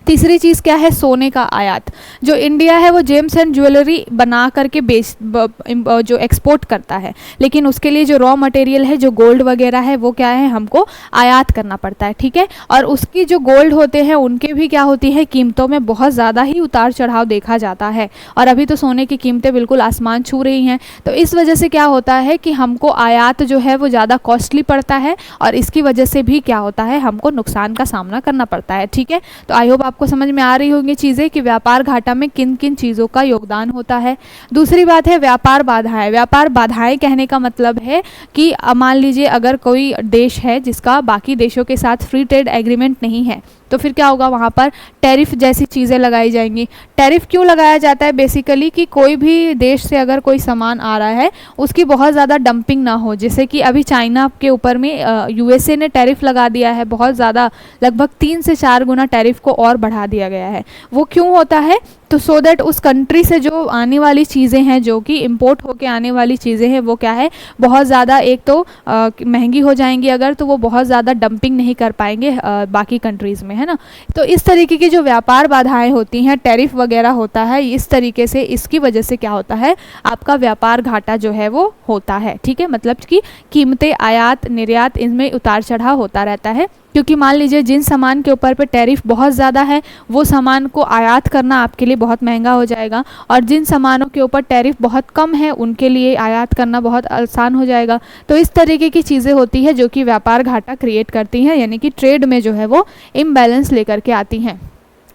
तीसरी चीज़ क्या है, सोने का आयात। जो इंडिया है वो जेम्स एंड ज्वेलरी बना करके जो एक्सपोर्ट करता है, लेकिन उसके लिए जो रॉ मटेरियल है, जो गोल्ड वगैरह है, वो क्या है, हमको आयात करना पड़ता है। ठीक है, और उसकी जो गोल्ड होते हैं उनके भी क्या होती है, कीमतों में बहुत ज़्यादा ही उतार चढ़ाव देखा जाता है, और अभी तो सोने की कीमतें बिल्कुल आसमान छू रही हैं। तो इस वजह से क्या होता है कि हमको आयात जो है वो ज़्यादा कॉस्टली पड़ता है, और इसकी वजह से भी क्या होता है, हमको नुकसान का सामना करना पड़ता है। ठीक है, तो आई होप आपको समझ में आ रही होंगी चीज़ें कि व्यापार घाटा में किन किन चीज़ों का योगदान होता है। दूसरी बात है व्यापार बाधाएं। व्यापार बाधाएं कहने का मतलब है कि मान लीजिए अगर कोई देश है जिसका बाकी देशों के साथ फ्री ट्रेड एग्रीमेंट नहीं है, तो फिर क्या होगा, वहाँ पर टैरिफ जैसी चीज़ें लगाई जाएंगी। टैरिफ क्यों लगाया जाता है, बेसिकली कि कोई भी देश से अगर कोई सामान आ रहा है उसकी बहुत ज़्यादा डंपिंग ना हो। जैसे कि अभी चाइना के ऊपर में यूएसए ने टैरिफ लगा दिया है, बहुत ज़्यादा, लगभग 3 से 4 गुना टैरिफ को और बढ़ा दिया गया है। वो क्यों होता है, तो सो दैट उस कंट्री से जो आने वाली चीज़ें हैं, जो कि इंपोर्ट होके आने वाली चीज़ें हैं, वो क्या है, बहुत ज़्यादा एक तो महंगी हो जाएंगी अगर, तो वो बहुत ज़्यादा डंपिंग नहीं कर पाएंगे बाकी कंट्रीज़ में, है ना। तो इस तरीके की जो व्यापार बाधाएं होती हैं, टैरिफ वगैरह होता है, इस तरीके से इसकी वजह से क्या होता है, आपका व्यापार घाटा जो है वो होता है। ठीक है, मतलब कि कीमतें, आयात निर्यात, इनमें उतार चढ़ाव होता रहता है, क्योंकि मान लीजिए जिन सामान के ऊपर पे टैरिफ बहुत ज़्यादा है वो सामान को आयात करना आपके लिए बहुत महंगा हो जाएगा, और जिन सामानों के ऊपर टैरिफ बहुत कम है उनके लिए आयात करना बहुत आसान हो जाएगा। तो इस तरीके की चीज़ें होती है जो कि व्यापार घाटा क्रिएट करती हैं, यानी कि ट्रेड में जो है वो इम्बैलेंस लेकर के आती हैं।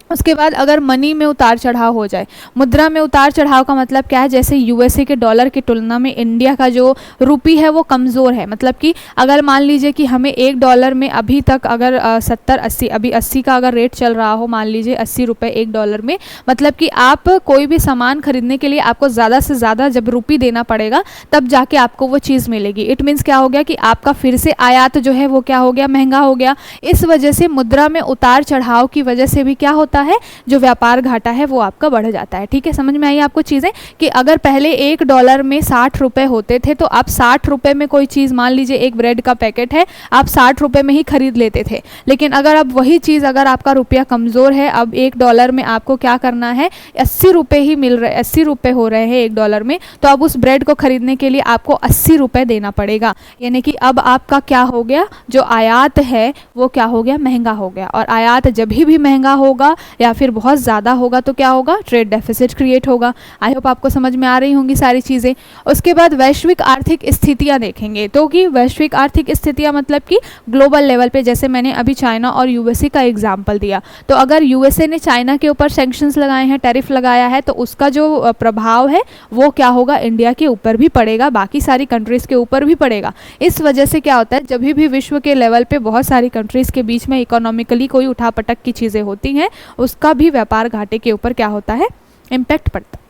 उसके बाद अगर मनी में उतार चढ़ाव हो जाए, मुद्रा में उतार चढ़ाव का मतलब क्या है, जैसे यूएसए के डॉलर की तुलना में इंडिया का जो रुपी है वो कमज़ोर है। मतलब कि अगर मान लीजिए कि हमें $1 में अभी तक अगर 70-80, अभी 80 का अगर रेट चल रहा हो, मान लीजिए 80 रुपये $1 में, मतलब कि आप कोई भी सामान खरीदने के लिए आपको ज़्यादा से ज़्यादा जब रुपी देना पड़ेगा तब जाके आपको वो चीज़ मिलेगी। इट मीन्स क्या हो गया कि आपका फिर से आयात जो है वो क्या हो गया, महंगा हो गया। इस वजह से मुद्रा में उतार चढ़ाव की वजह से भी क्या होता है, जो व्यापार घाटा है वो आपका बढ़ जाता है। ठीक है, समझ में आई आपको चीज़ें कि अगर पहले $1 में 60 रुपये होते थे, तो आप 60 रुपये में कोई चीज़, मान लीजिए एक ब्रेड का पैकेट है, आप 60 रुपये में ही खरीद लेते थे। लेकिन अगर अब वही चीज़, अगर आपका रुपया कमज़ोर है, अब $1 में आपको क्या करना है, 80 रुपये ही मिल रहे, 80 रुपये हो रहे हैं $1 में, तो अब उस ब्रेड को खरीदने के लिए आपको 80 रुपये देना पड़ेगा। यानी कि अब आपका क्या हो गया, जो आयात है वो क्या हो गया, महंगा हो गया। और आयात जब भी महंगा होगा या फिर बहुत ज़्यादा होगा तो क्या होगा, ट्रेड डेफिसिट क्रिएट होगा। आई होप आपको समझ में आ रही होंगी सारी चीज़ें। उसके बाद वैश्विक आर्थिक स्थितियाँ देखेंगे, तो कि वैश्विक आर्थिक स्थितियाँ मतलब कि ग्लोबल लेवल पे, जैसे मैंने अभी चाइना और यूएसए का एग्जाम्पल दिया, तो अगर यूएसए ने चाइना के ऊपर सैंक्शंस लगाए हैं, टैरिफ लगाया है, तो उसका जो प्रभाव है वो क्या होगा, इंडिया के ऊपर भी पड़ेगा, बाकी सारी कंट्रीज़ के ऊपर भी पड़ेगा। इस वजह से क्या होता है, जब भी विश्व के लेवल पे बहुत सारी कंट्रीज़ के बीच में इकोनॉमिकली कोई उठापटक की चीज़ें होती हैं, उसका भी व्यापार घाटे के ऊपर क्या होता है, इम्पैक्ट पड़ता है।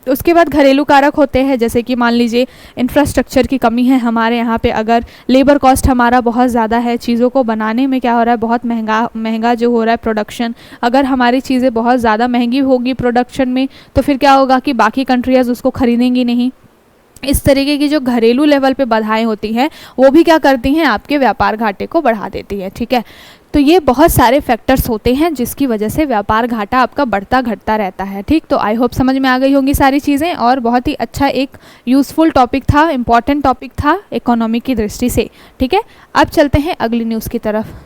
उसके बाद घरेलू कारक होते हैं, जैसे कि मान लीजिए इंफ्रास्ट्रक्चर की कमी है हमारे यहाँ पे, अगर लेबर कॉस्ट हमारा बहुत ज़्यादा है, चीज़ों को बनाने में क्या हो रहा है, बहुत महंगा जो हो रहा है प्रोडक्शन, अगर हमारी चीज़ें बहुत ज़्यादा महंगी होगी प्रोडक्शन में, तो फिर क्या होगा कि बाकी कंट्रीज़ उसको खरीदेंगी नहीं। इस तरीके की जो घरेलू लेवल पे बाधाएं होती हैं वो भी क्या करती हैं, आपके व्यापार घाटे को बढ़ा देती है। ठीक है, तो ये बहुत सारे फैक्टर्स होते हैं जिसकी वजह से व्यापार घाटा आपका बढ़ता घटता रहता है। ठीक, तो आई होप समझ में आ गई होंगी सारी चीज़ें, और बहुत ही अच्छा एक यूज़फुल टॉपिक था, इम्पॉर्टेंट टॉपिक था इकोनॉमी की दृष्टि से। ठीक है, अब चलते हैं अगली न्यूज़ की तरफ।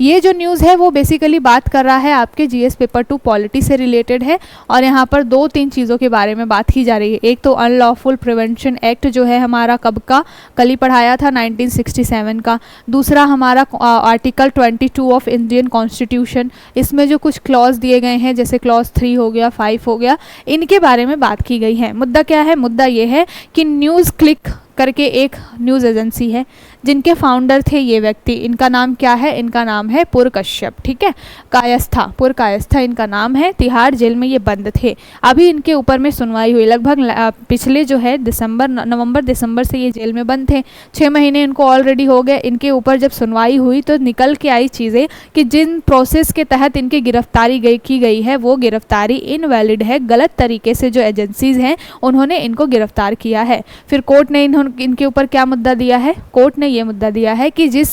ये जो न्यूज़ है वो बेसिकली बात कर रहा है आपके जीएस पेपर 2 पॉलिटी से रिलेटेड है, और यहाँ पर 2-3 चीज़ों के बारे में बात की जा रही है। एक तो अनलॉफुल प्रिवेंशन एक्ट जो है हमारा कब का, कल ही पढ़ाया था, 1967 का। दूसरा हमारा आर्टिकल 22 ऑफ इंडियन कॉन्स्टिट्यूशन, इसमें जो कुछ क्लॉज दिए गए हैं, जैसे क्लॉज 3 हो गया, 5 हो गया, इनके बारे में बात की गई है। मुद्दा क्या है, मुद्दा ये है कि न्यूज़ क्लिक करके एक न्यूज़ एजेंसी है जिनके फाउंडर थे ये व्यक्ति, इनका नाम क्या है, इनका नाम है पुर कश्यप। ठीक है, कायस्था, पुर कायस्था इनका नाम है। तिहाड़ जेल में ये बंद थे। अभी इनके ऊपर में सुनवाई हुई, लगभग पिछले जो है नवंबर दिसंबर से ये जेल में बंद थे, 6 महीने इनको ऑलरेडी हो गए। इनके ऊपर जब सुनवाई हुई तो निकल के आई चीज़ें कि जिन प्रोसेस के तहत इनकी गिरफ्तारी की गई है वो गिरफ्तारी इनवैलिड है, गलत तरीके से जो एजेंसीज़ हैं उन्होंने इनको गिरफ्तार किया है। फिर कोर्ट ने इनके ऊपर क्या मुद्दा दिया है, कोर्ट ने ये मुद्दा दिया है कि जिस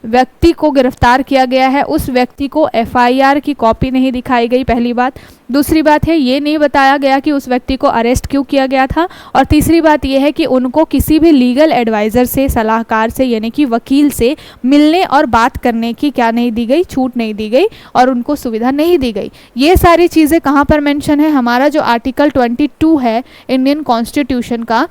व्यक्ति को गिरफ्तार किया गया है उस व्यक्ति को एफआईआर की कॉपी नहीं दिखाई गई, पहली बात। दूसरी बात है, ये नहीं बताया गया कि उस व्यक्ति को अरेस्ट क्यों किया गया था। और तीसरी बात यह है कि उनको किसी भी लीगल एडवाइज़र से, सलाहकार से, यानी कि वकील से मिलने और बात करने की क्या नहीं दी गई, छूट नहीं दी गई, और उनको सुविधा नहीं दी गई। ये सारी चीज़ें कहाँ पर मेंशन है, हमारा जो आर्टिकल 22 है इंडियन कॉन्स्टिट्यूशन का,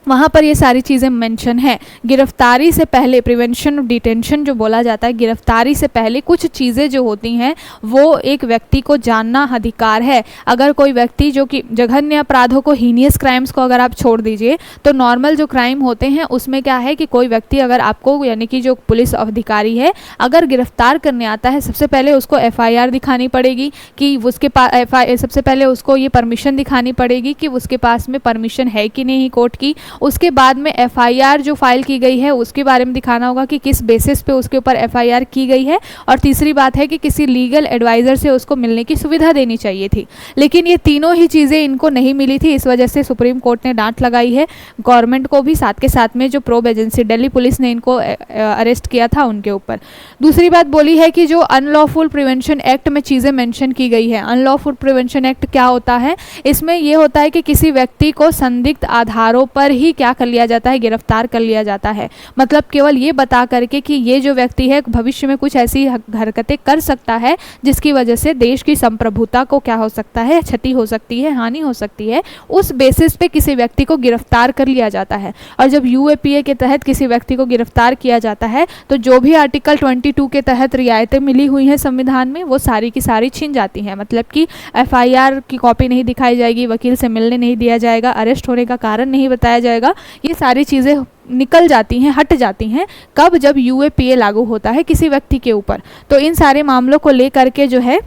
वहाँ पर ये सारी चीज़ें मेंशन है। गिरफ्तारी से पहले, प्रिवेंशन ऑफ डिटेंशन जो बोला जाता है, गिरफ्तारी से पहले कुछ चीज़ें जो होती हैं वो एक व्यक्ति को जानना अधिकार है। अगर कोई व्यक्ति जो कि जघन्य अपराधों को, हीनियस क्राइम्स को अगर आप छोड़ दीजिए, तो नॉर्मल जो क्राइम होते हैं उसमें क्या है कि कोई व्यक्ति अगर आपको, यानी कि जो पुलिस अधिकारी है, अगर गिरफ्तार करने आता है, सबसे पहले उसको एफआईआर दिखानी पड़ेगी कि उसके पास सबसे पहले उसको ये परमिशन दिखानी पड़ेगी कि उसके पास में परमिशन है कि नहीं कोर्ट की। उसके बाद में एफआईआर जो फाइल की गई है उसके बारे में दिखाना होगा कि किस बेसिस पे उसके ऊपर एफआईआर की गई है। और तीसरी बात है कि किसी लीगल एडवाइज़र से उसको मिलने की सुविधा देनी चाहिए थी, लेकिन ये तीनों ही चीज़ें इनको नहीं मिली थी। इस वजह से सुप्रीम कोर्ट ने डांट लगाई है गवर्नमेंट को भी, साथ के साथ में जो प्रोब एजेंसी दिल्ली पुलिस ने इनको अरेस्ट किया था उनके ऊपर। दूसरी बात बोली है कि जो अनलॉफुल प्रिवेंशन एक्ट में चीज़ें मेंशन की गई है, अनलॉफुल प्रिवेंशन एक्ट क्या होता है, इसमें यह होता है कि किसी व्यक्ति को संदिग्ध आधारों पर ही क्या कर लिया जाता है, गिरफ्तार कर लिया जाता है। मतलब केवल ये बता करके कि ये जो व्यक्ति है भविष्य में कुछ ऐसी हरकतें कर सकता है जिसकी वजह से देश की संप्रभुता को क्या हो सकता है, क्षति हो सकती है, हानि हो सकती है, उस बेसिस पे किसी व्यक्ति को गिरफ्तार कर लिया जाता है। और जब यूएपीए के तहत किसी व्यक्ति को गिरफ्तार किया जाता है तो जो भी आर्टिकल 22 के तहत रियायतें मिली हुई हैं संविधान में वो सारी की सारी छीन जाती हैं। मतलब कि एफआईआर की कॉपी नहीं दिखाई जाएगी, वकील से मिलने नहीं दिया जाएगा, अरेस्ट होने का कारण नहीं बताया जाएगा, ये सारी चीज़ें निकल जाती हैं, हट जाती हैं। कब? जब यूएपीए लागू होता है किसी व्यक्ति के ऊपर। तो इन सारे मामलों को लेकर के जो है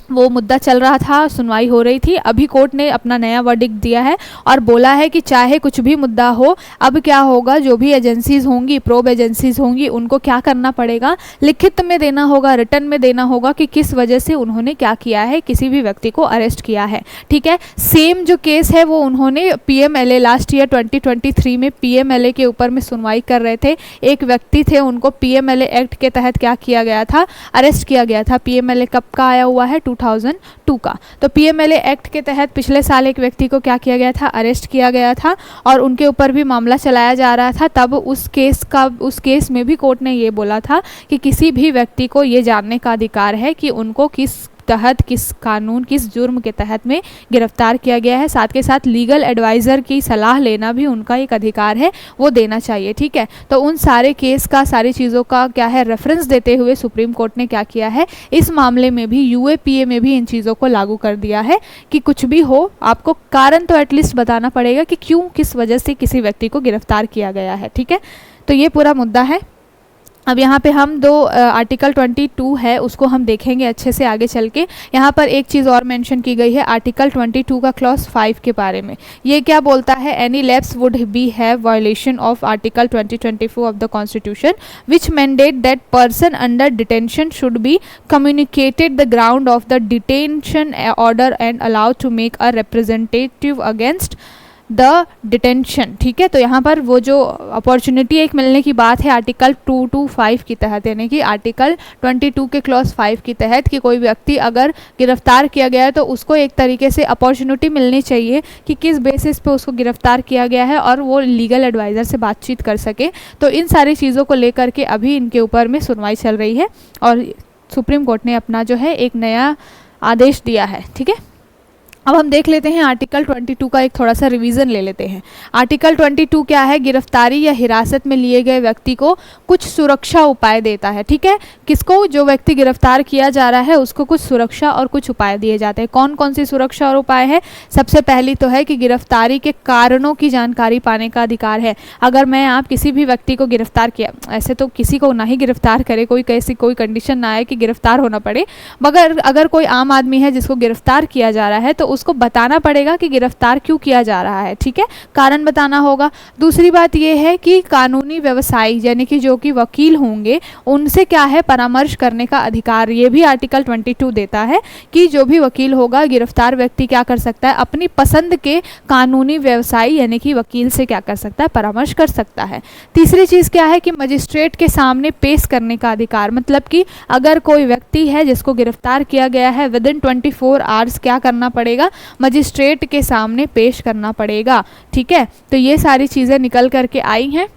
वो मुद्दा चल रहा था, सुनवाई हो रही थी। अभी कोर्ट ने अपना नया वर्डिक्ट दिया है और बोला है कि चाहे कुछ भी मुद्दा हो, अब क्या होगा, जो भी एजेंसीज होंगी, प्रोब एजेंसीज होंगी, उनको क्या करना पड़ेगा, लिखित में देना होगा, रिटर्न में देना होगा कि किस वजह से उन्होंने क्या किया है, किसी भी व्यक्ति को अरेस्ट किया है। ठीक है, सेम जो केस है वो उन्होंने पीएमएलए लास्ट ईयर 2023 में पीएमएलए के ऊपर में सुनवाई कर रहे थे। एक व्यक्ति थे, उनको पीएमएलए एक्ट के तहत क्या किया गया था, अरेस्ट किया गया था। पीएमएलए कब का आया हुआ है, 2002 का। तो पीएमएलए एक्ट के तहत पिछले साल एक व्यक्ति को क्या किया गया था, अरेस्ट किया गया था और उनके ऊपर भी मामला चलाया जा रहा था। तब उस केस में भी कोर्ट ने ये बोला था कि किसी भी व्यक्ति को ये जानने का अधिकार है कि उनको किस तहत, किस कानून, किस जुर्म के तहत में गिरफ्तार किया गया है। साथ के साथ लीगल एडवाइज़र की सलाह लेना भी उनका एक अधिकार है, वो देना चाहिए। ठीक है, तो उन सारे केस का, सारी चीज़ों का क्या है, रेफरेंस देते हुए सुप्रीम कोर्ट ने क्या किया है, इस मामले में भी यूएपीए में भी इन चीज़ों को लागू कर दिया है कि कुछ भी हो, आपको कारण तो एटलीस्ट बताना पड़ेगा कि क्यों, किस वजह से किसी व्यक्ति को गिरफ्तार किया गया है। ठीक है, तो ये पूरा मुद्दा है। अब यहाँ पे हम दो आर्टिकल 22 है उसको हम देखेंगे अच्छे से आगे चल के। यहाँ पर एक चीज़ और मेंशन की गई है आर्टिकल 22 का क्लॉज 5 के बारे में। ये क्या बोलता है, any lapse would be have violation of article 2024 of the constitution which mandate that person under detention should be communicated the ground of the detention order and allowed to make a representative against the detention. ठीक है, तो यहाँ पर वो जो opportunity एक मिलने की बात है आर्टिकल 225 के तहत, यानी कि आर्टिकल 22 के क्लॉज 5 के तहत, कि कोई व्यक्ति अगर गिरफ्तार किया गया है तो उसको एक तरीके से अपॉर्चुनिटी मिलनी चाहिए कि किस बेसिस पे उसको गिरफ्तार किया गया है और वो लीगल एडवाइज़र से बातचीत कर सके। तो इन सारी चीज़ों को लेकर के अभी इनके ऊपर में सुनवाई चल रही है और सुप्रीम कोर्ट ने अपना जो है एक नया आदेश दिया है। ठीक है, अब हम देख लेते हैं आर्टिकल 22 का एक थोड़ा सा रिवीजन ले लेते हैं। आर्टिकल 22 क्या है, गिरफ्तारी या हिरासत में लिए गए व्यक्ति को कुछ सुरक्षा उपाय देता है। ठीक है, किसको, जो व्यक्ति गिरफ्तार किया जा रहा है उसको कुछ सुरक्षा और कुछ उपाय दिए जाते हैं। कौन कौन सी सुरक्षा और उपाय है, सबसे पहली तो है कि गिरफ्तारी के कारणों की जानकारी पाने का अधिकार है। अगर मैं आप किसी भी व्यक्ति को गिरफ्तार किया, ऐसे तो किसी को ना ही गिरफ्तार करे, कोई कैसी कोई कंडीशन ना आए कि गिरफ्तार होना पड़े, मगर अगर कोई आम आदमी है जिसको गिरफ्तार किया जा रहा है तो उसको बताना पड़ेगा कि गिरफ्तार क्यों किया जा रहा है। ठीक है, कारण बताना होगा। दूसरी बात यह है कि कानूनी व्यवसायी यानी कि जो कि वकील होंगे उनसे क्या है, परामर्श करने का अधिकार, ये भी आर्टिकल 22 देता है कि जो भी वकील होगा, गिरफ्तार व्यक्ति क्या कर सकता है, अपनी पसंद के कानूनी व्यवसायी यानी कि वकील से क्या कर सकता है, परामर्श कर सकता है। तीसरी चीज़ क्या है कि मजिस्ट्रेट के सामने पेश करने का अधिकार, मतलब कि अगर कोई व्यक्ति है जिसको गिरफ्तार किया गया है, विद इन 24 आवर्स क्या करना पड़ेगा, मजिस्ट्रेट के सामने पेश करना पड़ेगा। ठीक है, तो ये सारी चीज़ें निकल करके आई हैं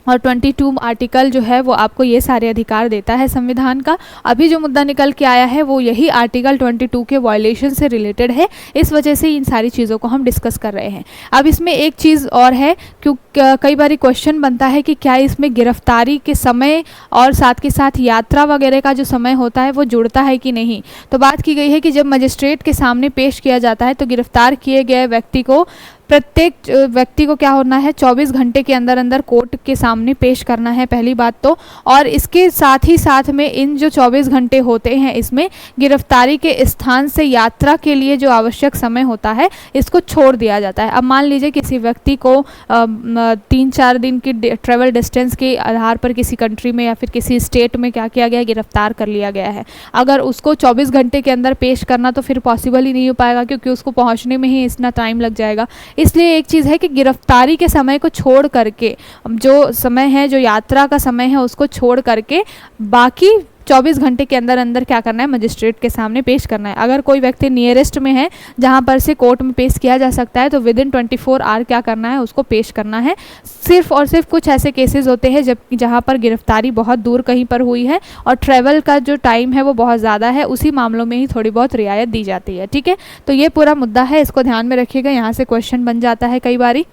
और 22 आर्टिकल जो है वो आपको ये सारे अधिकार देता है संविधान का। अभी जो मुद्दा निकल के आया है वो यही आर्टिकल 22 के वायलेशन से रिलेटेड है, इस वजह से इन सारी चीज़ों को हम डिस्कस कर रहे हैं। अब इसमें एक चीज़ और है, क्योंकि कई बार क्वेश्चन बनता है कि क्या इसमें गिरफ्तारी के समय और साथ के साथ यात्रा वगैरह का जो समय होता है वो जुड़ता है कि नहीं। तो बात की गई है कि जब मजिस्ट्रेट के सामने पेश किया जाता है तो गिरफ्तार किए गए व्यक्ति को, प्रत्येक व्यक्ति को क्या होना है, 24 घंटे के अंदर अंदर कोर्ट के सामने पेश करना है, पहली बात तो। और इसके साथ ही साथ में इन जो 24 घंटे होते हैं इसमें गिरफ्तारी के स्थान से यात्रा के लिए जो आवश्यक समय होता है इसको छोड़ दिया जाता है। अब मान लीजिए किसी व्यक्ति को 3-4 दिन की ट्रेवल डिस्टेंस के आधार पर किसी कंट्री में या फिर किसी स्टेट में क्या किया गया, गिरफ्तार कर लिया गया है। अगर उसको 24 घंटे के अंदर पेश करना तो फिर पॉसिबल ही नहीं हो पाएगा, क्योंकि उसको पहुँचने में ही इतना टाइम लग जाएगा। इसलिए एक चीज़ है कि गिरफ्तारी के समय को छोड़ करके, जो समय है, जो यात्रा का समय है उसको छोड़ करके बाकी 24 घंटे के अंदर अंदर क्या करना है, मजिस्ट्रेट के सामने पेश करना है। अगर कोई व्यक्ति नियरेस्ट में है जहां पर से कोर्ट में पेश किया जा सकता है तो विद इन 24 आवर क्या करना है, उसको पेश करना है। सिर्फ और सिर्फ कुछ ऐसे केसेस होते हैं जहां पर गिरफ्तारी बहुत दूर कहीं पर हुई है और ट्रैवल का जो टाइम है वो बहुत ज़्यादा है, उसी मामलों में ही थोड़ी बहुत रियायत दी जाती है। ठीक है, तो ये पूरा मुद्दा है, इसको ध्यान में रखिएगा, यहाँ से क्वेश्चन बन जाता है कई बारी।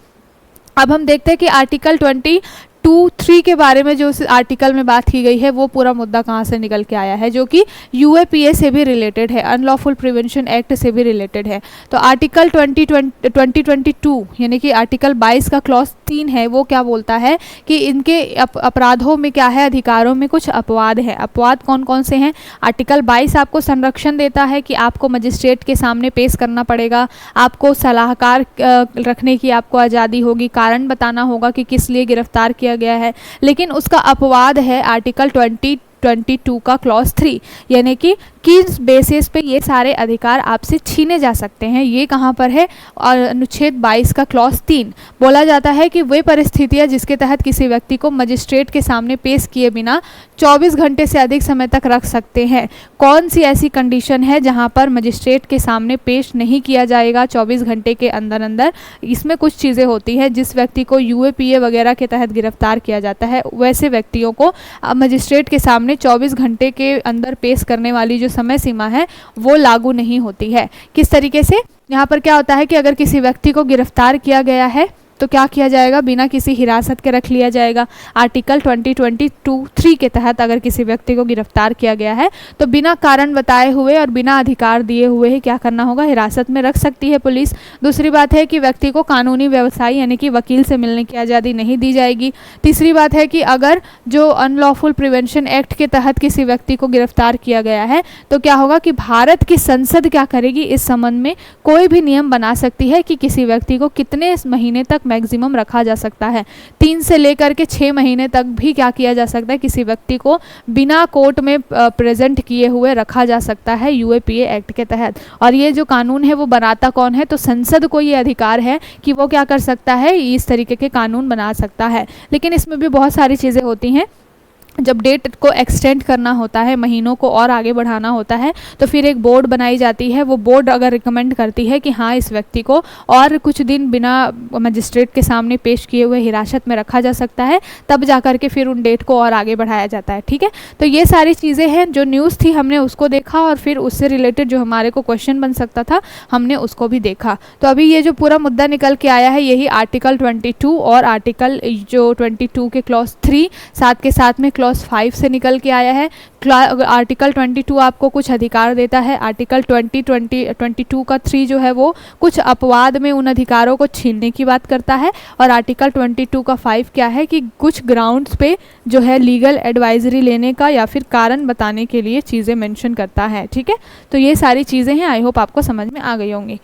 अब हम देखते हैं कि आर्टिकल 22(3) के बारे में जो आर्टिकल में बात की गई है वो पूरा मुद्दा कहाँ से निकल के आया है, जो कि यूएपीए से भी रिलेटेड है, अनलॉफुल प्रिवेंशन एक्ट से भी रिलेटेड है। तो आर्टिकल 2022 यानी कि आर्टिकल 22 का क्लॉज 3 है, वो क्या बोलता है कि इनके अपराधों में क्या है, अधिकारों में कुछ अपवाद है। अपवाद कौन कौन से हैं? आर्टिकल 22 आपको संरक्षण देता है कि आपको मजिस्ट्रेट के सामने पेश करना पड़ेगा, आपको सलाहकार रखने की आपको आज़ादी होगी, कारण बताना होगा कि किस लिए गिरफ्तार किया गया है। लेकिन उसका अपवाद है आर्टिकल 2022 का क्लॉज 3, यानी कि किस बेसिस पे ये सारे अधिकार आपसे छीने जा सकते हैं। ये कहाँ पर है? और अनुच्छेद 22 का क्लॉज 3 बोला जाता है कि वे परिस्थितियाँ जिसके तहत किसी व्यक्ति को मजिस्ट्रेट के सामने पेश किए बिना 24 घंटे से अधिक समय तक रख सकते हैं। कौन सी ऐसी कंडीशन है जहाँ पर मजिस्ट्रेट के सामने पेश नहीं किया जाएगा 24 घंटे के अंदर अंदर? इसमें कुछ चीज़ें होती हैं। जिस व्यक्ति को यूएपीए वगैरह के तहत गिरफ्तार किया जाता है वैसे व्यक्तियों को मजिस्ट्रेट के सामने सामने 24 घंटे के अंदर पेश करने वाली जो समय सीमा है वो लागू नहीं होती है। किस तरीके से, यहाँ पर क्या होता है कि अगर किसी व्यक्ति को गिरफ्तार किया गया है तो क्या किया जाएगा, बिना किसी हिरासत के रख लिया जाएगा। आर्टिकल 2022(3) के तहत अगर किसी व्यक्ति को गिरफ्तार किया गया है तो बिना कारण बताए हुए और बिना अधिकार दिए हुए ही क्या करना होगा, हिरासत में रख सकती है पुलिस। दूसरी बात है कि व्यक्ति को कानूनी व्यवसायी यानी कि वकील से मिलने की आज़ादी नहीं दी जाएगी। तीसरी बात है कि अगर जो अनलॉफुल प्रिवेंशन एक्ट के तहत किसी व्यक्ति को गिरफ्तार किया गया है तो क्या होगा कि भारत की संसद क्या करेगी, इस संबंध में कोई भी नियम बना सकती है कि किसी व्यक्ति को कितने महीने तक मैक्सिमम रखा जा सकता है। 3 से लेकर के 6 महीने तक भी क्या किया जा सकता है, किसी व्यक्ति को बिना कोर्ट में प्रेजेंट किए हुए रखा जा सकता है यूएपीए एक्ट के तहत। और ये जो कानून है वो बनाता कौन है, तो संसद को ये अधिकार है कि वो क्या कर सकता है, इस तरीके के कानून बना सकता है। लेकिन इसमें भी बहुत सारी चीज़ें होती हैं। जब डेट को एक्सटेंड करना होता है, महीनों को और आगे बढ़ाना होता है, तो फिर एक बोर्ड बनाई जाती है। वो बोर्ड अगर रिकमेंड करती है कि हाँ इस व्यक्ति को और कुछ दिन बिना मजिस्ट्रेट के सामने पेश किए हुए हिरासत में रखा जा सकता है, तब जाकर के फिर उन डेट को और आगे बढ़ाया जाता है। ठीक है, तो ये सारी चीज़ें हैं। जो न्यूज़ थी हमने उसको देखा और फिर उससे रिलेटेड जो हमारे को क्वेश्चन बन सकता था हमने उसको भी देखा। तो अभी ये जो पूरा मुद्दा निकल के आया है यही आर्टिकल 22 और आर्टिकल जो 22 के क्लॉज 3 साथ के साथ में क्लॉज 5 से निकल के आया है। आर्टिकल 22 आपको कुछ अधिकार देता है। आर्टिकल 22 का 3 जो है वो कुछ अपवाद में उन अधिकारों को छीनने की बात करता है। और आर्टिकल 22 का 5 क्या है कि कुछ ग्राउंड्स पे जो है लीगल एडवाइजरी लेने का या फिर कारण बताने के लिए चीज़ें मेंशन करता है। ठीक है, तो ये सारी चीज़ें हैं, आई होप आपको समझ में आ गई होंगी।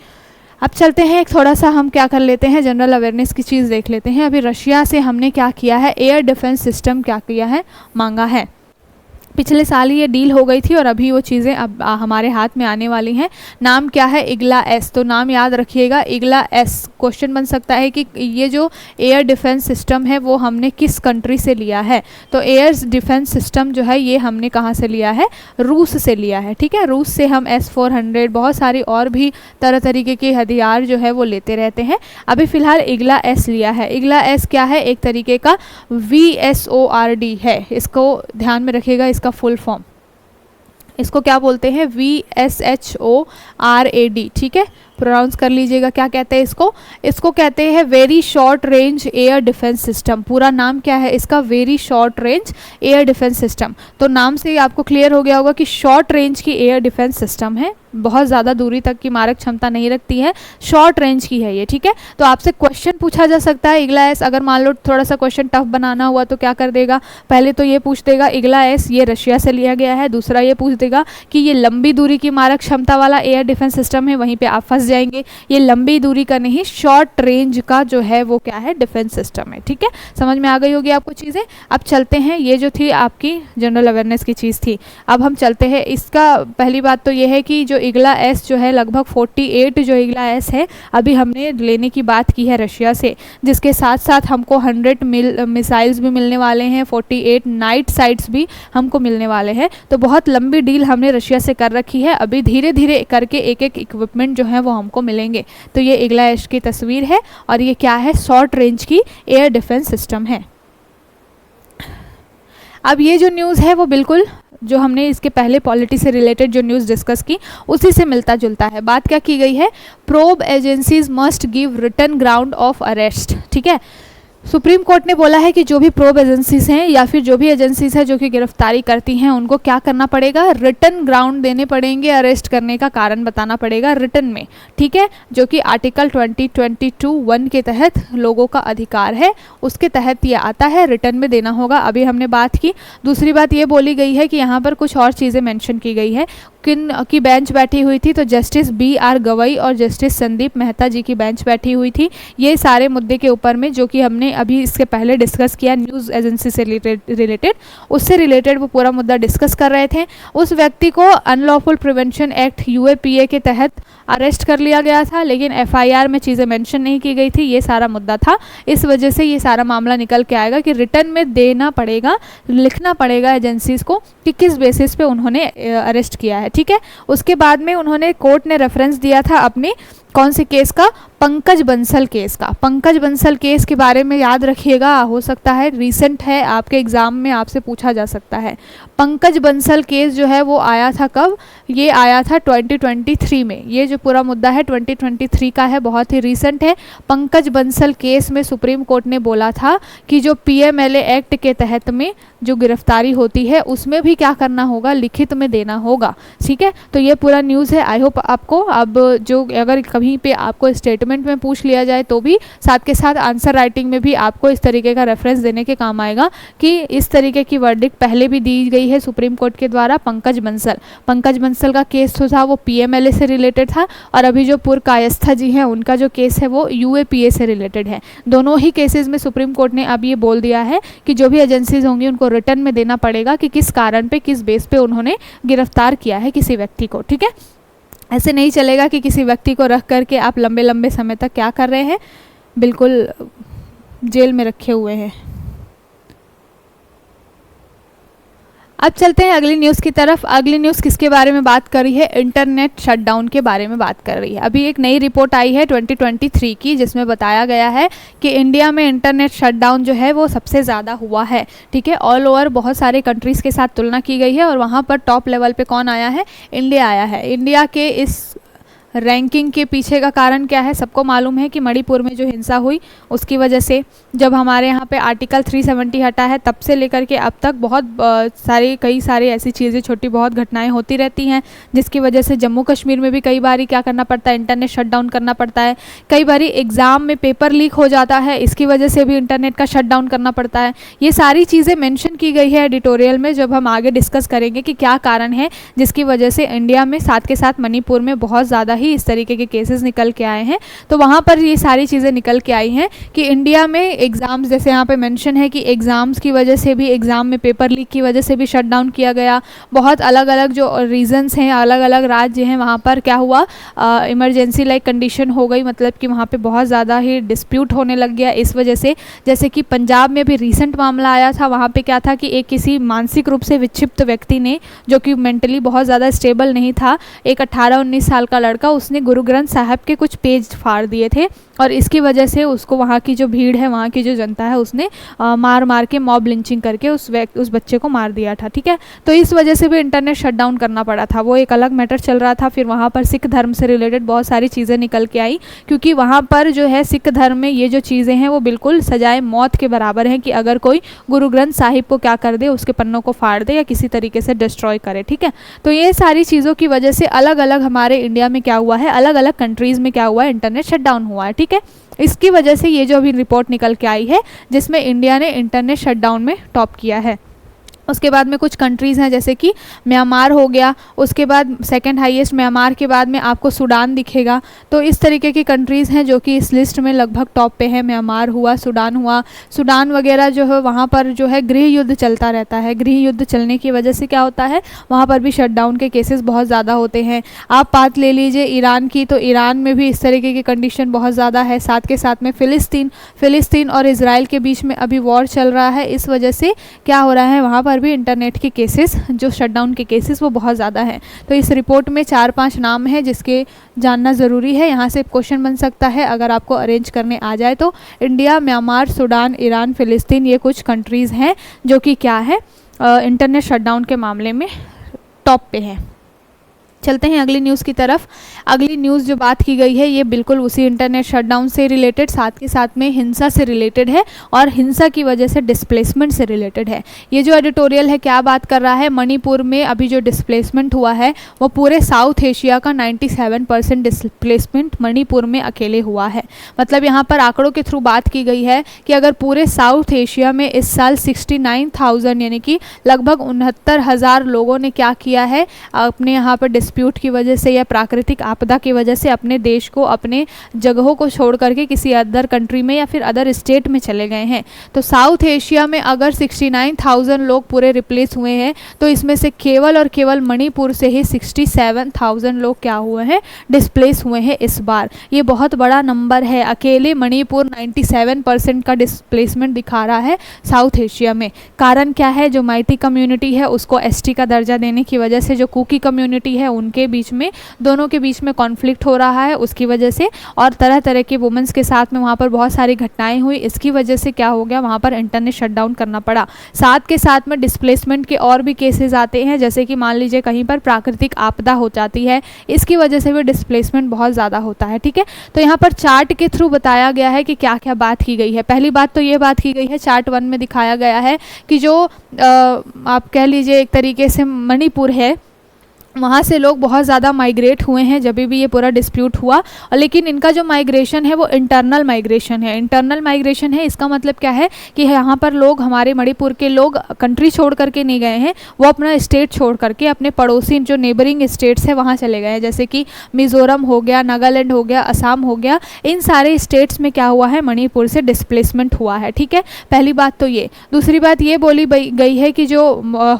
अब चलते हैं एक थोड़ा सा हम क्या कर लेते हैं, जनरल अवेयरनेस की चीज़ देख लेते हैं। अभी रशिया से हमने क्या किया है, एयर डिफेंस सिस्टम क्या किया है, मांगा है। पिछले साल ही ये डील हो गई थी और अभी वो चीज़ें अब हमारे हाथ में आने वाली हैं। नाम क्या है, इग्ला एस। तो नाम याद रखिएगा, इग्ला एस। क्वेश्चन बन सकता है कि ये जो एयर डिफेंस सिस्टम है वो हमने किस कंट्री से लिया है। तो एयर डिफेंस सिस्टम जो है ये हमने कहाँ से लिया है, रूस से लिया है। ठीक है, रूस से हम S-400 बहुत सारी और भी तरह तरीके के हथियार जो है वो लेते रहते हैं। अभी फ़िलहाल इग्ला एस लिया है। इग्ला एस क्या है, एक तरीके का VSORD है। इसको ध्यान में रखिएगा, इसका फुल फॉर्म, इसको क्या बोलते हैं, VSHORAD। ठीक है, प्रोनाउंस कर लीजिएगा। क्या कहते हैं इसको, इसको कहते हैं very short range air defence system. पूरा नाम क्या है इसका, very short range air defence system. तो नाम से ही आपको क्लियर हो गया होगा कि शॉर्ट रेंज की एयर डिफेंस सिस्टम है, बहुत ज़्यादा दूरी तक की मारक क्षमता नहीं रखती है, शॉर्ट रेंज की है ये। ठीक है, तो आपसे क्वेश्चन पूछा जा सकता है इग्ला एस। अगर मान लो थोड़ा सा क्वेश्चन टफ बनाना हुआ तो क्या कर देगा, पहले तो ये पूछ देगा इग्ला एस ये रशिया से लिया गया है। दूसरा ये पूछ देगा कि ये लंबी दूरी की मारक क्षमता वाला एयर डिफेंस सिस्टम है, वहीं पर आप फंस जाएंगे। ये लंबी दूरी का नहीं, शॉर्ट रेंज का जो है वो क्या है, डिफेंस सिस्टम है। ठीक है, समझ में आ गई होगी आपको चीज़ें। अब चलते हैं, ये जो थी आपकी जनरल अवेयरनेस की चीज़ थी। अब हम चलते हैं, इसका पहली बात तो ये है कि जो इग्ला एस जो है लगभग 48 जो इग्ला एस है अभी हमने लेने की बात की है रशिया से, जिसके साथ साथ हमको 100 मिसाइल्स भी मिलने वाले हैं, 48 नाइट साइट्स भी हमको मिलने वाले हैं। तो बहुत लंबी डील हमने रशिया से कर रखी है। अभी धीरे धीरे करके एक एक इक्विपमेंट जो है वो हमको मिलेंगे। तो ये इग्ला एस की तस्वीर है और ये क्या है, शॉर्ट रेंज की एयर डिफेंस सिस्टम है। अब ये जो न्यूज़ है वो बिल्कुल जो हमने इसके पहले पॉलिटी से रिलेटेड जो न्यूज़ डिस्कस की उसी से मिलता जुलता है। बात क्या की गई है, probe agencies must give written ground of arrest. ठीक है, सुप्रीम कोर्ट ने बोला है कि जो भी प्रोब एजेंसीज हैं या फिर जो भी एजेंसीज हैं जो कि गिरफ्तारी करती हैं उनको क्या करना पड़ेगा, रिटन ग्राउंड देने पड़ेंगे, अरेस्ट करने का कारण बताना पड़ेगा रिटन में। ठीक है, जो कि आर्टिकल 2022(1) के तहत लोगों का अधिकार है, उसके तहत ये आता है, रिटन में देना होगा। अभी हमने बात की। दूसरी बात ये बोली गई है कि यहाँ पर कुछ और चीज़ें मेंशन की गई है। किन की बेंच बैठी हुई थी, तो जस्टिस BR गवई और जस्टिस संदीप मेहता जी की बेंच बैठी हुई थी। ये सारे मुद्दे के ऊपर में जो कि हमने अभी इसके पहले डिस्कस किया न्यूज़ एजेंसी से रिलेटेड, उससे रिलेटेड वो पूरा मुद्दा डिस्कस कर रहे थे। उस व्यक्ति को अनलॉफुल प्रिवेंशन एक्ट UAPA के तहत अरेस्ट कर लिया गया था, लेकिन FIR में चीज़ें मेंशन नहीं की गई थी। ये सारा मुद्दा था, इस वजह से ये सारा मामला निकल के आएगा कि रिटर्न में देना पड़ेगा, लिखना पड़ेगा एजेंसीज को कि किस बेसिस पे उन्होंने अरेस्ट किया है। ठीक है, उसके बाद में उन्होंने कोर्ट ने रेफरेंस दिया था अपनी कौन से केस का, पंकज बंसल केस का। पंकज बंसल केस के बारे में याद रखिएगा, हो सकता है रीसेंट है, आपके एग्जाम में आपसे पूछा जा सकता है। पंकज बंसल केस जो है वो आया था कब, ये आया था 2023 में। ये जो पूरा मुद्दा है 2023 का है, बहुत ही रीसेंट है। पंकज बंसल केस में सुप्रीम कोर्ट ने बोला था कि जो PMLA एक्ट के तहत में जो गिरफ्तारी होती है उसमें भी क्या करना होगा, लिखित में देना होगा। ठीक है, तो ये पूरा न्यूज़ है। आई होप आपको अब जो अगर कहीं पे आपको स्टेटमेंट में पूछ लिया जाए तो भी साथ के साथ आंसर राइटिंग में भी आपको इस तरीके का रेफरेंस देने के काम आएगा कि इस तरीके की वर्डिक्ट पहले भी दी गई है सुप्रीम कोर्ट के द्वारा। पंकज बंसल का केस जो था वो PMLA से रिलेटेड था, और अभी जो पुरकायस्था जी हैं उनका जो केस है वो UAPA से रिलेटेड है। दोनों ही केसेस में सुप्रीम कोर्ट ने अब ये बोल दिया है कि जो भी एजेंसीज होंगी उनको रिटर्न में देना पड़ेगा कि किस कारण पे, किस बेस पे उन्होंने गिरफ्तार किया है किसी व्यक्ति को। ठीक है, ऐसे नहीं चलेगा कि किसी व्यक्ति को रख करके आप लंबे लंबे समय तक क्या कर रहे हैं, बिल्कुल जेल में रखे हुए हैं। अब चलते हैं अगली न्यूज़ की तरफ। अगली न्यूज़ किसके बारे में बात कर रही है, इंटरनेट शटडाउन के बारे में बात कर रही है। अभी एक नई रिपोर्ट आई है 2023 की, जिसमें बताया गया है कि इंडिया में इंटरनेट शटडाउन जो है वो सबसे ज़्यादा हुआ है। ठीक है, ऑल ओवर बहुत सारे कंट्रीज़ के साथ तुलना की गई है और वहाँ पर टॉप लेवल पे कौन आया है, इंडिया आया है। इंडिया के इस रैंकिंग के पीछे का कारण क्या है, सबको मालूम है कि मणिपुर में जो हिंसा हुई उसकी वजह से, जब हमारे यहाँ पे आर्टिकल 370 हटा है तब से लेकर के अब तक बहुत कई सारी ऐसी चीज़ें, छोटी बहुत घटनाएं होती रहती हैं, जिसकी वजह से जम्मू कश्मीर में भी कई बार क्या करना पड़ता है, इंटरनेट शटडाउन करना पड़ता है। कई बार एग्ज़ाम में पेपर लीक हो जाता है, इसकी वजह से भी इंटरनेट का शटडाउन करना पड़ता है। ये सारी चीज़ें मेंशन की गई है एडिटोरियल में, जब हम आगे डिस्कस करेंगे कि क्या कारण है जिसकी वजह से इंडिया में साथ के साथ मणिपुर में बहुत ज़्यादा ही इस तरीके के केसेस निकल के आए हैं। तो वहाँ पर ये सारी चीज़ें निकल के आई हैं कि इंडिया में एग्ज़ाम्स, जैसे यहाँ पे मेंशन है कि एग्ज़ाम्स की वजह से भी, एग्ज़ाम में पेपर लीक की वजह से भी शटडाउन किया गया। बहुत अलग अलग जो रीजंस हैं, अलग अलग राज्य हैं, वहाँ पर क्या हुआ, इमरजेंसी लाइक कंडीशन हो गई, मतलब कि वहाँ पे बहुत ज़्यादा ही डिस्प्यूट होने लग गया इस वजह से। जैसे कि पंजाब में भी रिसेंट मामला आया था, वहाँ पे क्या था कि एक किसी मानसिक रूप से विक्षिप्त व्यक्ति ने, जो कि मेंटली बहुत ज़्यादा स्टेबल नहीं था, एक 18-19 साल का लड़का, उसने गुरु ग्रंथ साहब के कुछ पेज फाड़ दिए थे और इसकी वजह से उसको, वहाँ की जो भीड़ है, वहाँ की जो जनता है, उसने मार के मॉब लिंचिंग करके उस बच्चे को मार दिया था। ठीक है, तो इस वजह से भी इंटरनेट शटडाउन करना पड़ा था। वो एक अलग मैटर चल रहा था। फिर वहाँ पर सिख धर्म से रिलेटेड बहुत सारी चीज़ें निकल के आई, क्योंकि वहाँ पर जो है सिख धर्म में ये जो चीज़ें हैं वो बिल्कुल सजाए मौत के बराबर हैं कि अगर कोई गुरु ग्रंथ साहिब को क्या कर दे, उसके पन्नों को फाड़ दे या किसी तरीके से डिस्ट्रॉय करे। ठीक है, तो ये सारी चीज़ों की वजह से अलग अलग हमारे इंडिया में क्या हुआ है, अलग अलग कंट्रीज़ में क्या हुआ है, इंटरनेट शटडाउन हुआ है। ठीक है, इसकी वजह से ये जो अभी रिपोर्ट निकल के आई है जिसमें इंडिया ने इंटरनेट शटडाउन में टॉप किया है। उसके बाद में कुछ कंट्रीज़ हैं जैसे कि म्यांमार हो गया, उसके बाद सेकंड हाईएस्ट म्यांमार के बाद में आपको सूडान दिखेगा। तो इस तरीके की कंट्रीज़ हैं जो कि इस लिस्ट में लगभग टॉप पे है। म्यांमार हुआ, सूडान वगैरह जो है, वहाँ पर जो है गृह युद्ध चलता रहता है। गृह युद्ध चलने की वजह से क्या होता है, वहाँ पर भी शटडाउन के केसेस बहुत ज़्यादा होते हैं। आप बात ले लीजिए ईरान की, तो ईरान में भी इस तरीके की कंडीशन बहुत ज़्यादा है। साथ के साथ में फ़िलिस्तीन और इजराइल के बीच में अभी वॉर चल रहा है। इस वजह से क्या हो रहा है, वहाँ पर भी इंटरनेट के केसेस, जो शटडाउन के केसेस, वो बहुत ज़्यादा हैं। तो इस रिपोर्ट में 4-5 नाम हैं जिसके जानना ज़रूरी है। यहाँ से क्वेश्चन बन सकता है अगर आपको अरेंज करने आ जाए तो। इंडिया, म्यांमार, सूडान, ईरान, फ़िलिस्तीन, ये कुछ कंट्रीज़ हैं जो कि क्या है, इंटरनेट शटडाउन के मामले में टॉप पे है। चलते हैं अगली न्यूज़ की तरफ। अगली न्यूज़ जो बात की गई है ये बिल्कुल उसी इंटरनेट शटडाउन से रिलेटेड, साथ के साथ में हिंसा से रिलेटेड है और हिंसा की वजह से डिस्प्लेसमेंट से रिलेटेड है। ये जो एडिटोरियल है क्या बात कर रहा है, मणिपुर में अभी जो डिस्प्लेसमेंट हुआ है वो पूरे साउथ एशिया का 97% डिस्प्लेसमेंट मणिपुर में अकेले हुआ है। मतलब यहाँ पर आंकड़ों के थ्रू बात की गई है कि अगर पूरे साउथ एशिया में इस साल 69,000 यानी कि लगभग 69,000 लोगों ने क्या किया है, अपने यहाँ पर डिस्प्यूट की वजह से या प्राकृतिक आपदा की वजह से अपने देश को, अपने जगहों को छोड़ करके किसी अदर कंट्री में या फिर अदर स्टेट में चले गए हैं। तो साउथ एशिया में अगर 69,000 लोग पूरे रिप्लेस हुए हैं तो इसमें से केवल और केवल मणिपुर से ही 67,000 लोग क्या हुए हैं, डिस्प्लेस हुए हैं इस बार। ये बहुत बड़ा नंबर है। अकेले मणिपुर 97% का डिस्प्लेसमेंट दिखा रहा है साउथ एशिया में। कारण क्या है, जो माइती कम्युनिटी है उसको एसटी का दर्जा देने की वजह से, जो कुकी कम्युनिटी है उनके बीच में, दोनों के बीच में कॉन्फ्लिक्ट हो रहा है उसकी वजह से, और तरह तरह के वुमेंस के साथ में वहाँ पर बहुत सारी घटनाएं हुई। इसकी वजह से क्या हो गया, वहाँ पर इंटरनेट शटडाउन करना पड़ा। साथ के साथ में डिस्प्लेसमेंट के और भी केसेस आते हैं, जैसे कि मान लीजिए कहीं पर प्राकृतिक आपदा हो जाती है, इसकी वजह से भी डिस्प्लेसमेंट बहुत ज़्यादा होता है। ठीक है, तो यहाँ पर चार्ट के थ्रू बताया गया है कि क्या क्या बात की गई है। पहली बात तो ये बात की गई है, चार्ट 1 में दिखाया गया है कि जो आप कह लीजिए एक तरीके से मणिपुर है, वहाँ से लोग बहुत ज़्यादा माइग्रेट हुए हैं जब भी ये पूरा डिस्प्यूट हुआ, और लेकिन इनका जो माइग्रेशन है वो इंटरनल माइग्रेशन है। इंटरनल माइग्रेशन है, इसका मतलब क्या है कि यहाँ पर लोग, हमारे मणिपुर के लोग कंट्री छोड़ करके नहीं गए हैं, वो अपना स्टेट छोड़ करके अपने पड़ोसी जो नेबरिंग स्टेट्स हैं वहाँ चले गए हैं, जैसे कि मिज़ोरम हो गया, नागालैंड हो गया, असम हो गया। इन सारे स्टेट्स में क्या हुआ है, मणिपुर से डिस्प्लेसमेंट हुआ है। ठीक है, पहली बात तो ये। दूसरी बात ये बोली गई है कि जो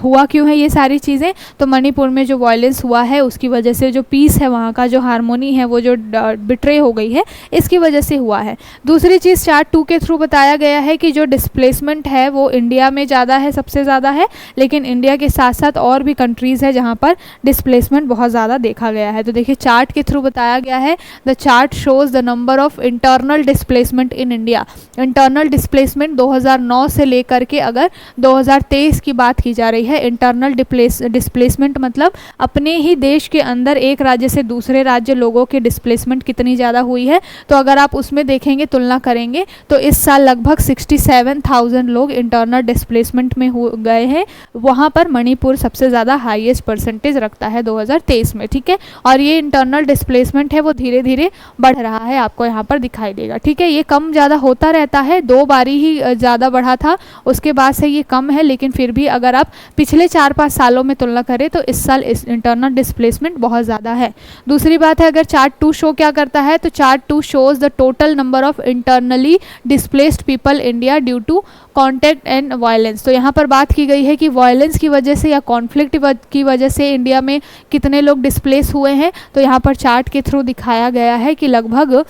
हुआ क्यों है ये सारी चीज़ें, तो मणिपुर में जो वायलेंस हुआ है उसकी वजह से जो पीस है, वहाँ का जो हारमोनी है वो जो बिट्रे हो गई है, इसकी वजह से हुआ है। दूसरी चीज़ चार्ट 2 के थ्रू बताया गया है कि जो डिस्प्लेसमेंट है वो इंडिया में ज़्यादा है, सबसे ज़्यादा है, लेकिन इंडिया के साथ साथ और भी कंट्रीज़ है जहाँ पर डिस्प्लेसमेंट बहुत ज़्यादा देखा गया है। तो देखिए चार्ट के थ्रू बताया गया है, the chart shows the number of internal displacement in India. Internal displacement 2009 से लेकर के अगर 2023 की बात की जा रही है, इंटरनल डिस्प्लेसमेंट मतलब अपने ही देश के अंदर एक राज्य से दूसरे राज्य लोगों के डिस्प्लेसमेंट कितनी ज़्यादा हुई है। तो अगर आप उसमें देखेंगे, तुलना करेंगे, तो इस साल लगभग 67,000 लोग इंटरनल डिस्प्लेसमेंट में हो गए हैं। वहाँ पर मणिपुर सबसे ज़्यादा हाईएस्ट परसेंटेज रखता है 2023 में। ठीक है, और ये इंटरनल डिस्प्लेसमेंट है वो धीरे धीरे बढ़ रहा है, आपको यहाँ पर दिखाई देगा। ठीक है, ये कम ज़्यादा होता रहता है, 2 बारी ही ज़्यादा बढ़ा था, उसके बाद से ये कम है, लेकिन फिर भी अगर आप पिछले 4-5 सालों में तुलना करें तो इस साल इस इंटरनल डिस्प्लेसमेंट बहुत ज़्यादा है। दूसरी बात है, अगर चार्ट 2 शो क्या करता है, तो chart 2 shows the total number of internally displaced people India due to contact and violence. तो यहाँ पर बात की गई है कि वायलेंस की वजह से या कॉन्फ्लिक्ट की वजह से इंडिया में कितने लोग डिस्प्लेस हुए हैं। तो यहाँ पर चार्ट के थ्रू दिखाया गया है कि लगभग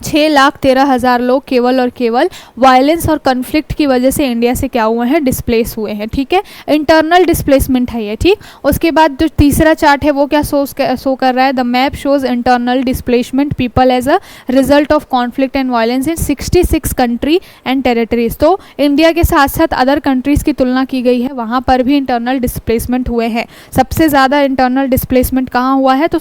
6,13,000 लोग केवल और केवल वायलेंस और कन्फ्लिक्ट की वजह से इंडिया से क्या हुए हैं, डिस्प्लेस हुए हैं। ठीक है, इंटरनल डिस्प्लेसमेंट है ये। ठीक, उसके बाद जो तीसरा चार्ट है वो क्या शो कर रहा है, the map shows internal displacement people as a result of conflict and violence in 66 country and territories. तो इंडिया के साथ साथ अदर कंट्रीज़ की तुलना की गई है, वहाँ पर भी इंटरनल डिस्प्लेसमेंट हुए हैं। सबसे ज़्यादा इंटरनल डिस्प्लेसमेंट कहाँ हुआ है, तो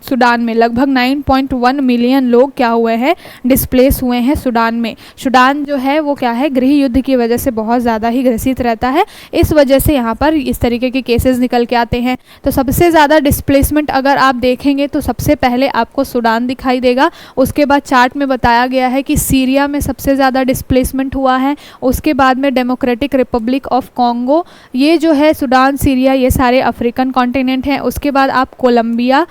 सूडान में लगभग 9.1 मिलियन लोग क्या हुए हैं, डिस्प्लेस हुए हैं सूडान में। सूडान जो है वो क्या है, गृह युद्ध की वजह से बहुत ज़्यादा ही ग्रसित रहता है, इस वजह से यहाँ पर इस तरीके के केसेस निकल के आते हैं। तो सबसे ज़्यादा डिस्प्लेसमेंट अगर आप देखेंगे तो सबसे पहले आपको सूडान दिखाई देगा। उसके बाद चार्ट में बताया गया है कि सीरिया में सबसे ज़्यादा डिस्प्लेसमेंट हुआ है। उसके बाद में डेमोक्रेटिक रिपब्लिक ऑफ कॉन्गो, ये जो है सूडान, सीरिया, ये सारे अफ्रीकन कॉन्टिनेंट हैं। उसके बाद आप कोलंबिया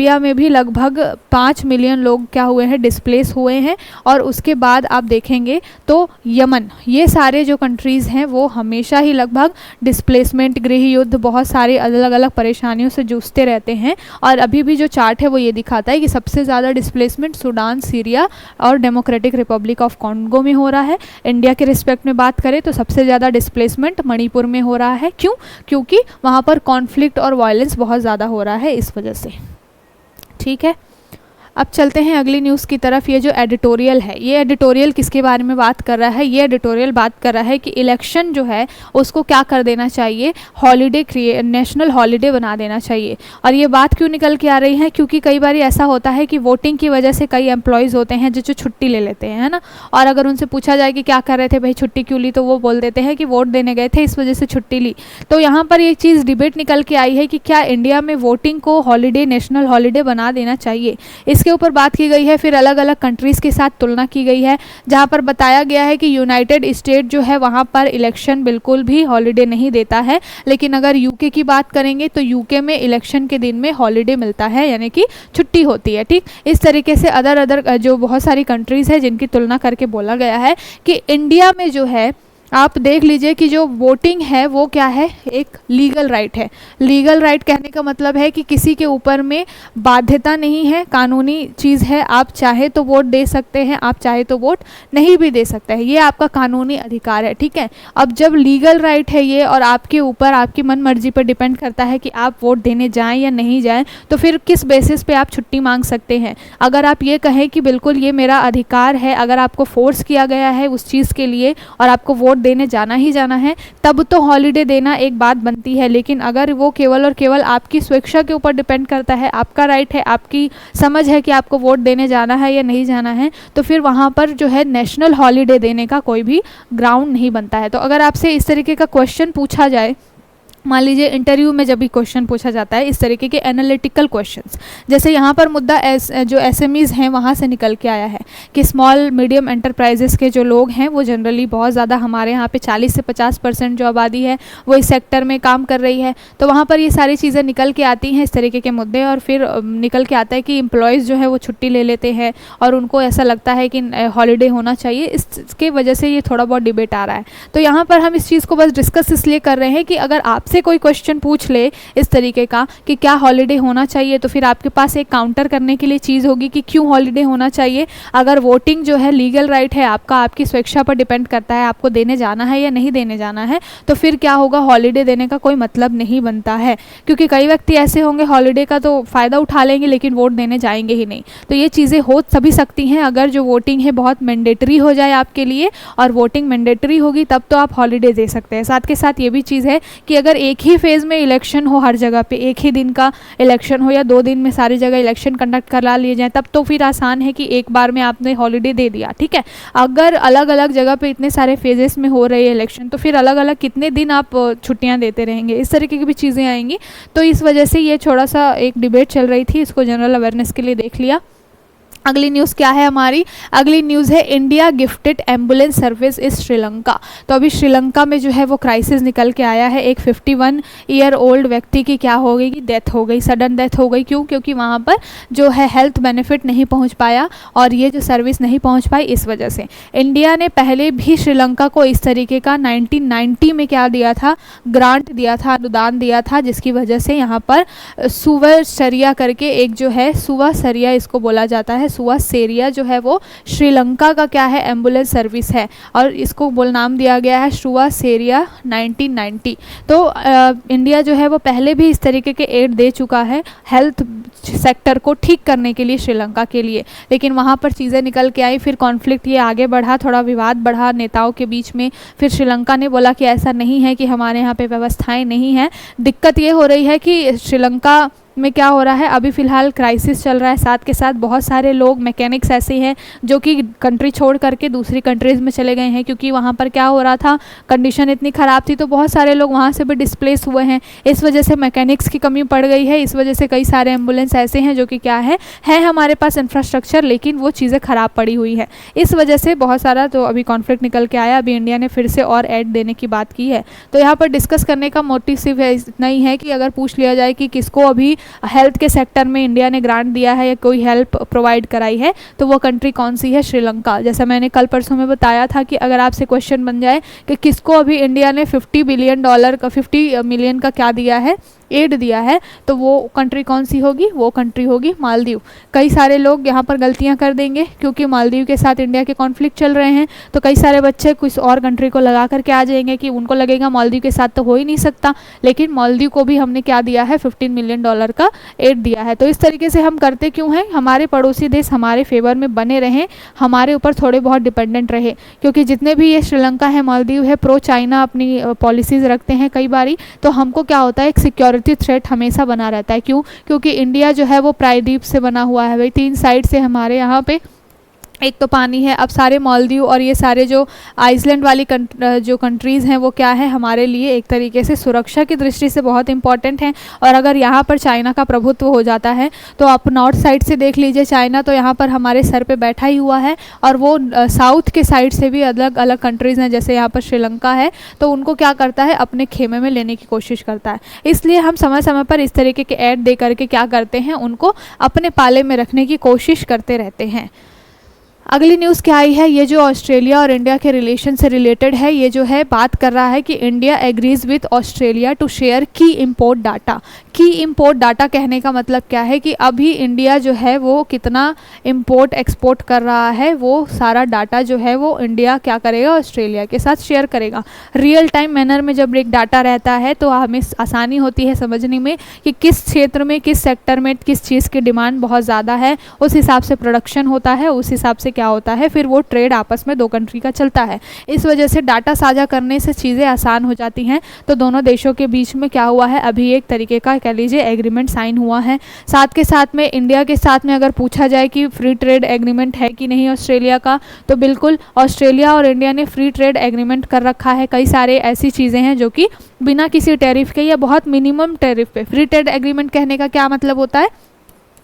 में भी लगभग 5 मिलियन लोग क्या हुए हैं, डिस्प्लेस हुए हैं। और उसके बाद आप देखेंगे तो यमन, ये सारे जो कंट्रीज़ हैं वो हमेशा ही लगभग डिस्प्लेसमेंट, गृह युद्ध, बहुत सारे अलग अलग परेशानियों से जूझते रहते हैं। और अभी भी जो चार्ट है वो ये दिखाता है कि सबसे ज़्यादा डिस्प्लेसमेंट सूडान, सीरिया और डेमोक्रेटिक रिपब्लिक ऑफ कॉन्गो में हो रहा है। इंडिया के रिस्पेक्ट में बात करें तो सबसे ज़्यादा डिस्प्लेसमेंट मणिपुर में हो रहा है। क्यों? क्योंकि वहाँ पर कॉन्फ्लिक्ट और वायलेंस बहुत ज़्यादा हो रहा है, इस वजह से। ठीक है, अब चलते हैं अगली न्यूज़ की तरफ। ये जो एडिटोरियल है, ये एडिटोरियल किसके बारे में बात कर रहा है, ये एडिटोरियल बात कर रहा है कि इलेक्शन जो है उसको क्या कर देना चाहिए, हॉलीडे नेशनल हॉलीडे बना देना चाहिए। और ये बात क्यों निकल के आ रही है, क्योंकि कई बार ऐसा होता है कि वोटिंग की वजह से कई एम्प्लॉयज़ होते हैं जो छुट्टी ले लेते हैं, है ना। और अगर उनसे पूछा जाए कि क्या कर रहे थे भाई, छुट्टी क्यों ली, तो वो बोल देते हैं कि वोट देने गए थे, इस वजह से छुट्टी ली। तो यहाँ पर एक चीज़ डिबेट निकल के आई है कि क्या इंडिया में वोटिंग को हॉलीडे, नेशनल हॉलीडे बना देना चाहिए। इसके ऊपर बात की गई है। फिर अलग अलग कंट्रीज़ के साथ तुलना की गई है, जहां पर बताया गया है कि यूनाइटेड स्टेट जो है वहां पर इलेक्शन बिल्कुल भी हॉलीडे नहीं देता है। लेकिन अगर यूके की बात करेंगे तो यूके में इलेक्शन के दिन में हॉलीडे मिलता है, यानी कि छुट्टी होती है। ठीक, इस तरीके से अदर जो बहुत सारी कंट्रीज़ है जिनकी तुलना करके बोला गया है कि इंडिया में जो है आप देख लीजिए कि जो वोटिंग है वो क्या है, एक लीगल राइट है। लीगल राइट कहने का मतलब है कि किसी के ऊपर में बाध्यता नहीं है, कानूनी चीज़ है। आप चाहे तो वोट दे सकते हैं, आप चाहे तो वोट नहीं भी दे सकते हैं, ये आपका कानूनी अधिकार है, ठीक है। अब जब लीगल राइट है ये और आपके ऊपर आपकी मन मर्जी पर डिपेंड करता है कि आप वोट देने जाएं या नहीं जाएं, तो फिर किस बेसिस पे आप छुट्टी मांग सकते हैं। अगर आप ये कहें कि बिल्कुल ये मेरा अधिकार है, अगर आपको फोर्स किया गया है उस चीज़ के लिए और आपको वोट देने जाना ही जाना है, तब तो हॉलीडे देना एक बात बनती है। लेकिन अगर वो केवल और केवल आपकी स्वेच्छा के ऊपर डिपेंड करता है, आपका राइट है, आपकी समझ है कि आपको वोट देने जाना है या नहीं जाना है, तो फिर वहाँ पर जो है नेशनल हॉलीडे देने का कोई भी ग्राउंड नहीं बनता है। तो अगर आपसे इस तरीके का क्वेश्चन पूछा जाए, मान लीजिए इंटरव्यू में जब भी क्वेश्चन पूछा जाता है इस तरीके के एनालिटिकल क्वेश्चंस, जैसे यहाँ पर मुद्दा जो एसएमईज़ हैं वहाँ से निकल के आया है कि स्मॉल मीडियम एंटरप्राइजेस के जो लोग हैं वो जनरली बहुत ज़्यादा, हमारे यहाँ पे 40 से 50% जो आबादी है वो इस सेक्टर में काम कर रही है। तो वहाँ पर ये सारी चीज़ें निकल के आती हैं, इस तरीके के मुद्दे, और फिर निकल के आता है कि एम्प्लॉयज़ जो है वो छुट्टी ले लेते हैं और उनको ऐसा लगता है कि हॉलीडे होना चाहिए। इसके वजह से ये थोड़ा बहुत डिबेट आ रहा है। तो यहाँ पर हम इस चीज़ को बस डिस्कस इसलिए कर रहे हैं कि अगर आप से कोई क्वेश्चन पूछ ले इस तरीके का कि क्या हॉलीडे होना चाहिए, तो फिर आपके पास एक काउंटर करने के लिए चीज़ होगी कि क्यों हॉलीडे होना चाहिए। अगर वोटिंग जो है लीगल राइट है आपका, आपकी स्वेच्छा पर डिपेंड करता है आपको देने जाना है या नहीं देने जाना है, तो फिर क्या होगा, हॉलीडे देने का कोई मतलब नहीं बनता है। क्योंकि कई व्यक्ति ऐसे होंगे हॉलीडे का तो फ़ायदा उठा लेंगे लेकिन वोट देने जाएंगे ही नहीं। तो ये चीज़ें हो तभी सकती हैं अगर जो वोटिंग है बहुत मैंडेटरी हो जाए आपके लिए, और वोटिंग मैंडेटरी होगी तब तो आप हॉलीडे दे सकते हैं। साथ के साथ ये भी चीज़ है कि अगर एक ही फेज़ में इलेक्शन हो, हर जगह पे एक ही दिन का इलेक्शन हो या 2 दिन में सारी जगह इलेक्शन कंडक्ट करा लिए जाए, तब तो फिर आसान है कि एक बार में आपने हॉलीडे दे दिया, ठीक है। अगर अलग अलग जगह पे इतने सारे फेजेस में हो रहे हैं इलेक्शन, तो फिर अलग अलग कितने दिन आप छुट्टियां देते रहेंगे, इस तरीके की भी चीज़ें आएंगी। तो इस वजह से ये थोड़ा सा एक डिबेट चल रही थी, इसको जनरल अवेयरनेस के लिए देख लिया। अगली न्यूज़ क्या है हमारी, अगली न्यूज़ है इंडिया गिफ्टेड एम्बुलेंस सर्विस इस श्रीलंका। तो अभी श्रीलंका में जो है वो क्राइसिस निकल के आया है। एक 51 ईयर ओल्ड व्यक्ति की क्या हो गई कि डेथ हो गई, सडन डेथ हो गई। क्यों? क्योंकि वहाँ पर जो है हेल्थ बेनिफिट नहीं पहुँच पाया और ये जो सर्विस नहीं पहुँच पाई, इस वजह से इंडिया ने पहले भी श्रीलंका को इस तरीके का 1990 में क्या दिया था, ग्रांट दिया था, अनुदान दिया था, जिसकी वजह से यहाँ पर सुवासेरिया करके एक जो है, सुवासेरिया इसको बोला जाता है, सुवासेरिया जो है वो श्रीलंका का क्या है, एम्बुलेंस सर्विस है, और इसको नाम दिया गया है सुवासेरिया 1990। तो इंडिया जो है वो पहले भी इस तरीके के एड दे चुका है हेल्थ सेक्टर को ठीक करने के लिए श्रीलंका के लिए, लेकिन वहाँ पर चीज़ें निकल के आई, फिर कॉन्फ्लिक्ट ये आगे बढ़ा, थोड़ा विवाद बढ़ा नेताओं के बीच में। फिर श्रीलंका ने बोला कि ऐसा नहीं है कि हमारे यहाँ पे व्यवस्थाएं नहीं हैं। दिक्कत ये हो रही है कि श्रीलंका में क्या हो रहा है, अभी फ़िलहाल क्राइसिस चल रहा है, साथ के साथ बहुत सारे लोग मैकेनिक्स ऐसे हैं जो कि कंट्री छोड़ करके दूसरी कंट्रीज़ में चले गए हैं, क्योंकि वहाँ पर क्या हो रहा था, कंडीशन इतनी ख़राब थी, तो बहुत सारे लोग वहाँ से भी डिस्प्लेस हुए हैं। इस वजह से मैकेनिक्स की कमी पड़ गई है, इस वजह से कई सारे एम्बुलेंस ऐसे हैं जो कि क्या है हमारे पास इंफ्रास्ट्रक्चर, लेकिन वो चीज़ें ख़राब पड़ी हुई है। इस वजह से बहुत सारा तो अभी कॉन्फ्लिक्ट निकल के आया। अभी इंडिया ने फिर से और ऐड देने की बात की है। तो यहाँ पर डिस्कस करने का मोटिव सिर्फ इतना ही है कि अगर पूछ लिया जाए कि किसको अभी हेल्थ के सेक्टर में इंडिया ने ग्रांट दिया है या कोई हेल्प प्रोवाइड कराई है, तो वो कंट्री कौन सी है, श्रीलंका। जैसा मैंने कल परसों में बताया था कि अगर आपसे क्वेश्चन बन जाए कि किसको अभी इंडिया ने $50 बिलियन का 50 मिलियन का क्या दिया है, एड दिया है, तो वो कंट्री कौन सी होगी, वो कंट्री होगी मालदीव। कई सारे लोग यहाँ पर गलतियाँ कर देंगे क्योंकि मालदीव के साथ इंडिया के कॉन्फ्लिक्ट चल रहे हैं, तो कई सारे बच्चे कुछ और कंट्री को लगा करके आ जाएंगे कि उनको लगेगा मालदीव के साथ तो हो ही नहीं सकता, लेकिन मालदीव को भी हमने क्या दिया है, $15 मिलियन का एड दिया है। तो इस तरीके से हम करते क्यों हैं, हमारे पड़ोसी देश हमारे फेवर में बने रहें, हमारे ऊपर थोड़े बहुत डिपेंडेंट रहे, क्योंकि जितने भी ये श्रीलंका है, मालदीव है, प्रो चाइना अपनी पॉलिसीज़ रखते हैं कई बारी, तो हमको क्या होता है, एक सिक्योरिटी थ्रेट हमेशा बना रहता है। क्यों? क्योंकि इंडिया जो है वो प्रायद्वीप से बना हुआ है भाई, 3 साइड से हमारे यहाँ पे एक तो पानी है। अब सारे मालदीव और ये सारे जो आइसलैंड वाली जो कंट्रीज़ हैं वो क्या है, हमारे लिए एक तरीके से सुरक्षा की दृष्टि से बहुत इंपॉर्टेंट हैं। और अगर यहाँ पर चाइना का प्रभुत्व हो जाता है, तो आप नॉर्थ साइड से देख लीजिए, चाइना तो यहाँ पर हमारे सर पे बैठा ही हुआ है, और वो साउथ के साइड से भी अलग अलग कंट्रीज़ हैं, जैसे यहाँ पर श्रीलंका है, तो उनको क्या करता है, अपने खेमे में लेने की कोशिश करता है। इसलिए हम समय समय पर इस तरीके के ऐड दे करके क्या करते हैं, उनको अपने पाले में रखने की कोशिश करते रहते हैं। अगली न्यूज़ क्या आई है, ये जो ऑस्ट्रेलिया और इंडिया के रिलेशन से रिलेटेड है, ये जो है बात कर रहा है कि India agrees with Australia to share key import data. Key import data कहने का मतलब क्या है कि अभी इंडिया जो है वो कितना इम्पोर्ट एक्सपोर्ट कर रहा है, वो सारा डाटा जो है वो इंडिया क्या करेगा, ऑस्ट्रेलिया के साथ शेयर करेगा। रियल टाइम मैनर में जब एक डाटा रहता है तो हमें आसानी होती है समझने में कि किस क्षेत्र में, किस सेक्टर में किस चीज़ की डिमांड बहुत ज़्यादा है, उस हिसाब से प्रोडक्शन होता है, उस हिसाब से क्या होता है, फिर वो ट्रेड आपस में दो कंट्री का चलता है। इस वजह से डाटा साझा करने से चीज़ें आसान हो जाती हैं। तो दोनों देशों के बीच में क्या हुआ है, अभी एक तरीके का कह लीजिए एग्रीमेंट साइन हुआ है। साथ के साथ में इंडिया के साथ में अगर पूछा जाए कि फ्री ट्रेड एग्रीमेंट है कि नहीं ऑस्ट्रेलिया का, तो बिल्कुल ऑस्ट्रेलिया और इंडिया ने फ्री ट्रेड एग्रीमेंट कर रखा है। कई सारे ऐसी चीज़ें हैं जो कि बिना किसी टैरिफ के या बहुत मिनिमम टैरिफ पे, फ्री ट्रेड एग्रीमेंट कहने का क्या मतलब होता है,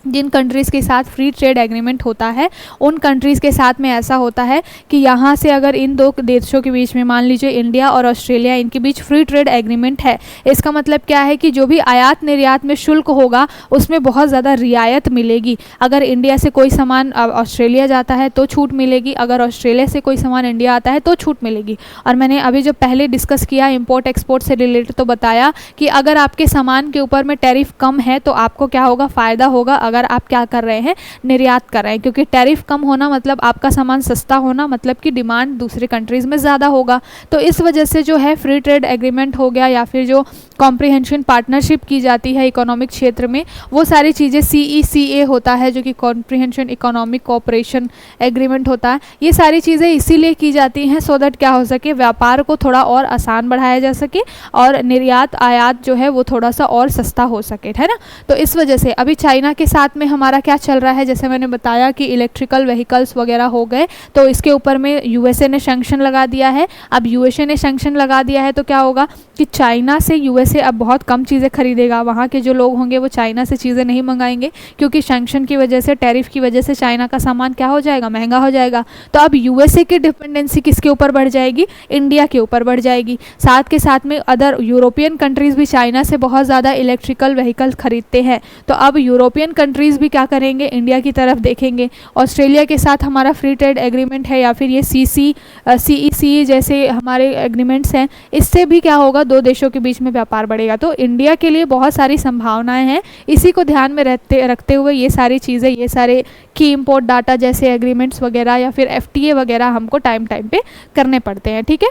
जिन कंट्रीज़ के साथ फ्री ट्रेड एग्रीमेंट होता है उन कंट्रीज़ के साथ में ऐसा होता है कि यहाँ से अगर इन दो देशों के बीच में, मान लीजिए इंडिया और ऑस्ट्रेलिया, इनके बीच फ्री ट्रेड एग्रीमेंट है, इसका मतलब क्या है कि जो भी आयात निर्यात में शुल्क होगा उसमें बहुत ज़्यादा रियायत मिलेगी। अगर इंडिया से कोई सामान ऑस्ट्रेलिया जाता है तो छूट मिलेगी, अगर ऑस्ट्रेलिया से कोई सामान इंडिया आता है तो छूट मिलेगी। और मैंने अभी जो पहले डिस्कस किया इम्पोर्ट एक्सपोर्ट से रिलेटेड, तो बताया कि अगर आपके सामान के ऊपर में टैरिफ कम है तो आपको क्या होगा, फ़ायदा होगा अगर आप क्या कर रहे हैं, निर्यात कर रहे हैं, क्योंकि टैरिफ कम होना मतलब आपका सामान सस्ता होना, मतलब कि डिमांड दूसरे कंट्रीज़ में ज़्यादा होगा। तो इस वजह से जो है फ्री ट्रेड एग्रीमेंट हो गया या फिर जो कॉम्प्रिहेंशन पार्टनरशिप की जाती है इकोनॉमिक क्षेत्र में, वो सारी चीज़ें CECA होता है जो कि कॉम्प्रिहेंशन इकोनॉमिक कोऑपरेशन एग्रीमेंट होता है। ये सारी चीज़ें इसीलिए की जाती हैं सो दैट क्या हो सके, व्यापार को थोड़ा और आसान बढ़ाया जा सके और निर्यात आयात जो है वो थोड़ा सा और सस्ता हो सके, है ना। तो इस वजह से अभी चाइना के साथ में हमारा क्या चल रहा है, जैसे मैंने बताया कि इलेक्ट्रिकल व्हीकल्स वगैरह हो गए, तो इसके ऊपर में USA ने सैंक्शन लगा दिया है। अब USA ने सैंक्शन लगा दिया है तो क्या होगा कि चाइना से USA अब बहुत कम चीज़ें खरीदेगा। वहाँ के जो लोग होंगे वो चाइना से चीज़ें नहीं मंगाएंगे, क्योंकि सैंक्शन की वजह से, टैरिफ की वजह से चाइना का सामान क्या हो जाएगा, महंगा हो जाएगा। तो अब USA की डिपेंडेंसी किसके ऊपर बढ़ जाएगी, इंडिया के ऊपर बढ़ जाएगी। साथ के साथ में अदर यूरोपियन कंट्रीज़ भी चाइना से बहुत ज़्यादा इलेक्ट्रिकल व्हीकल खरीदते हैं, तो अब यूरोपियन कंट्रीज़ भी क्या करेंगे, इंडिया की तरफ देखेंगे। ऑस्ट्रेलिया के साथ हमारा फ्री ट्रेड एग्रीमेंट है या फिर ये CECA जैसे हमारे एग्रीमेंट्स हैं, इससे भी क्या होगा, दो देशों के बीच में व्यापार बढ़ेगा। तो इंडिया के लिए बहुत सारी संभावनाएं हैं। इसी को ध्यान में रखते हुए ये सारी चीज़ें, ये सारे की इम्पोर्ट डाटा जैसे एग्रीमेंट्स वगैरह या फिर FTA वगैरह हमको टाइम पे करने पड़ते हैं, ठीक है।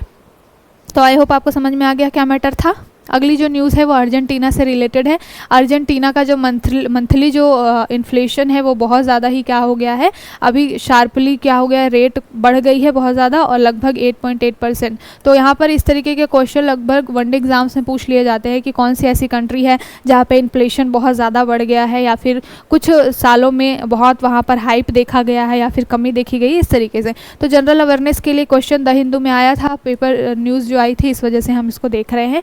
तो आई होप आपको समझ में आ गया क्या मैटर था। अगली जो न्यूज़ है वो अर्जेंटीना से रिलेटेड है। अर्जेंटीना का जो मंथली जो इन्फ्लेशन है वो बहुत ज़्यादा ही क्या हो गया है, अभी शार्पली क्या हो गया है, रेट बढ़ गई है बहुत ज़्यादा और लगभग 8.8%। तो यहाँ पर इस तरीके के क्वेश्चन लगभग वनडे एग्जाम्स में पूछ लिए जाते हैं कि कौन सी ऐसी कंट्री है जहाँ पे इन्फ्लेशन बहुत ज़्यादा बढ़ गया है या फिर कुछ सालों में बहुत वहाँ पर हाइप देखा गया है या फिर कमी देखी गई, इस तरीके से। तो जनरल अवेयरनेस के लिए क्वेश्चन द हिंदू में आया था, पेपर न्यूज़ जो आई थी, इस वजह से हम इसको देख रहे हैं।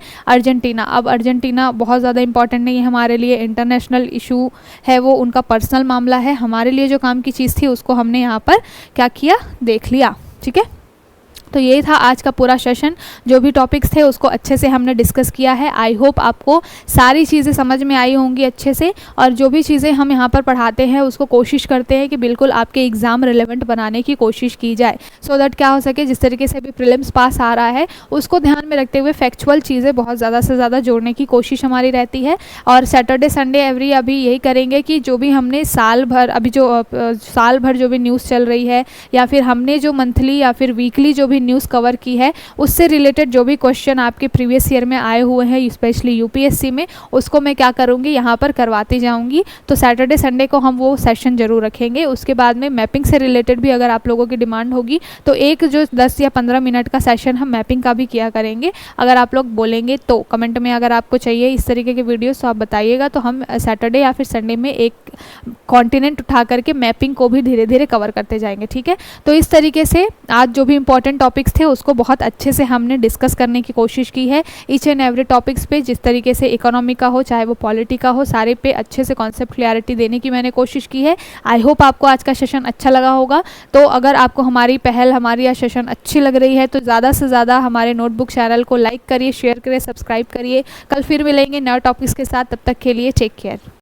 अर्जेंटीना, अब अर्जेंटीना बहुत ज़्यादा इंपॉर्टेंट नहीं है हमारे लिए, इंटरनेशनल इशू है वो, उनका पर्सनल मामला है। हमारे लिए जो काम की चीज़ थी उसको हमने यहाँ पर क्या किया, देख लिया, ठीक है। तो ये था आज का पूरा सेशन, जो भी टॉपिक्स थे उसको अच्छे से हमने डिस्कस किया है। आई होप आपको सारी चीज़ें समझ में आई होंगी अच्छे से, और जो भी चीज़ें हम यहाँ पर पढ़ाते हैं उसको कोशिश करते हैं कि बिल्कुल आपके एग्ज़ाम रिलेवेंट बनाने की कोशिश की जाए, सो दैट क्या हो सके, जिस तरीके से अभी प्रीलिम्स पास आ रहा है उसको ध्यान में रखते हुए फैक्चुअल चीज़ें बहुत ज़्यादा से ज़्यादा जोड़ने की कोशिश हमारी रहती है। और सैटरडे संडे एवरी अभी यही करेंगे कि जो भी हमने साल भर, अभी जो साल भर जो भी न्यूज़ चल रही है या फिर हमने जो मंथली या फिर वीकली जो भी न्यूज़ कवर की है उससे रिलेटेड जो भी क्वेश्चन आपके प्रीवियस ईयर में आए हुए हैं, स्पेशली UPSC में, उसको मैं क्या करूँगी, यहाँ पर करवाती जाऊँगी। तो सैटरडे संडे को हम वो सेशन जरूर रखेंगे। उसके बाद में मैपिंग से रिलेटेड भी अगर आप लोगों की डिमांड होगी तो एक जो 10 या 15 मिनट का सेशन हम मैपिंग का भी किया करेंगे। अगर आप लोग बोलेंगे तो कमेंट में अगर आपको चाहिए इस तरीके के वीडियोस तो आप बताइएगा, तो हम सैटरडे या फिर संडे में एक कॉन्टिनेंट उठा करके मैपिंग को भी धीरे धीरे कवर करते जाएंगे, ठीक है। तो इस तरीके से आज जो भी इंपॉर्टेंट टॉपिक्स थे उसको बहुत अच्छे से हमने डिस्कस करने की कोशिश की है। ईच एंड एवरी टॉपिक्स पे, जिस तरीके से इकोनॉमी का हो चाहे वो पॉलिटी का हो, सारे पे अच्छे से कॉन्सेप्ट क्लियरिटी देने की मैंने कोशिश की है। आई होप आपको आज का सेशन अच्छा लगा होगा। तो अगर आपको हमारी पहल, हमारी यह सेशन अच्छी लग रही है तो ज़्यादा से ज़्यादा हमारे नोटबुक चैनल को लाइक करिए, शेयर करिए, सब्सक्राइब करिए। कल फिर मिलेंगे नए टॉपिक्स के साथ, तब तक के लिए टेक केयर।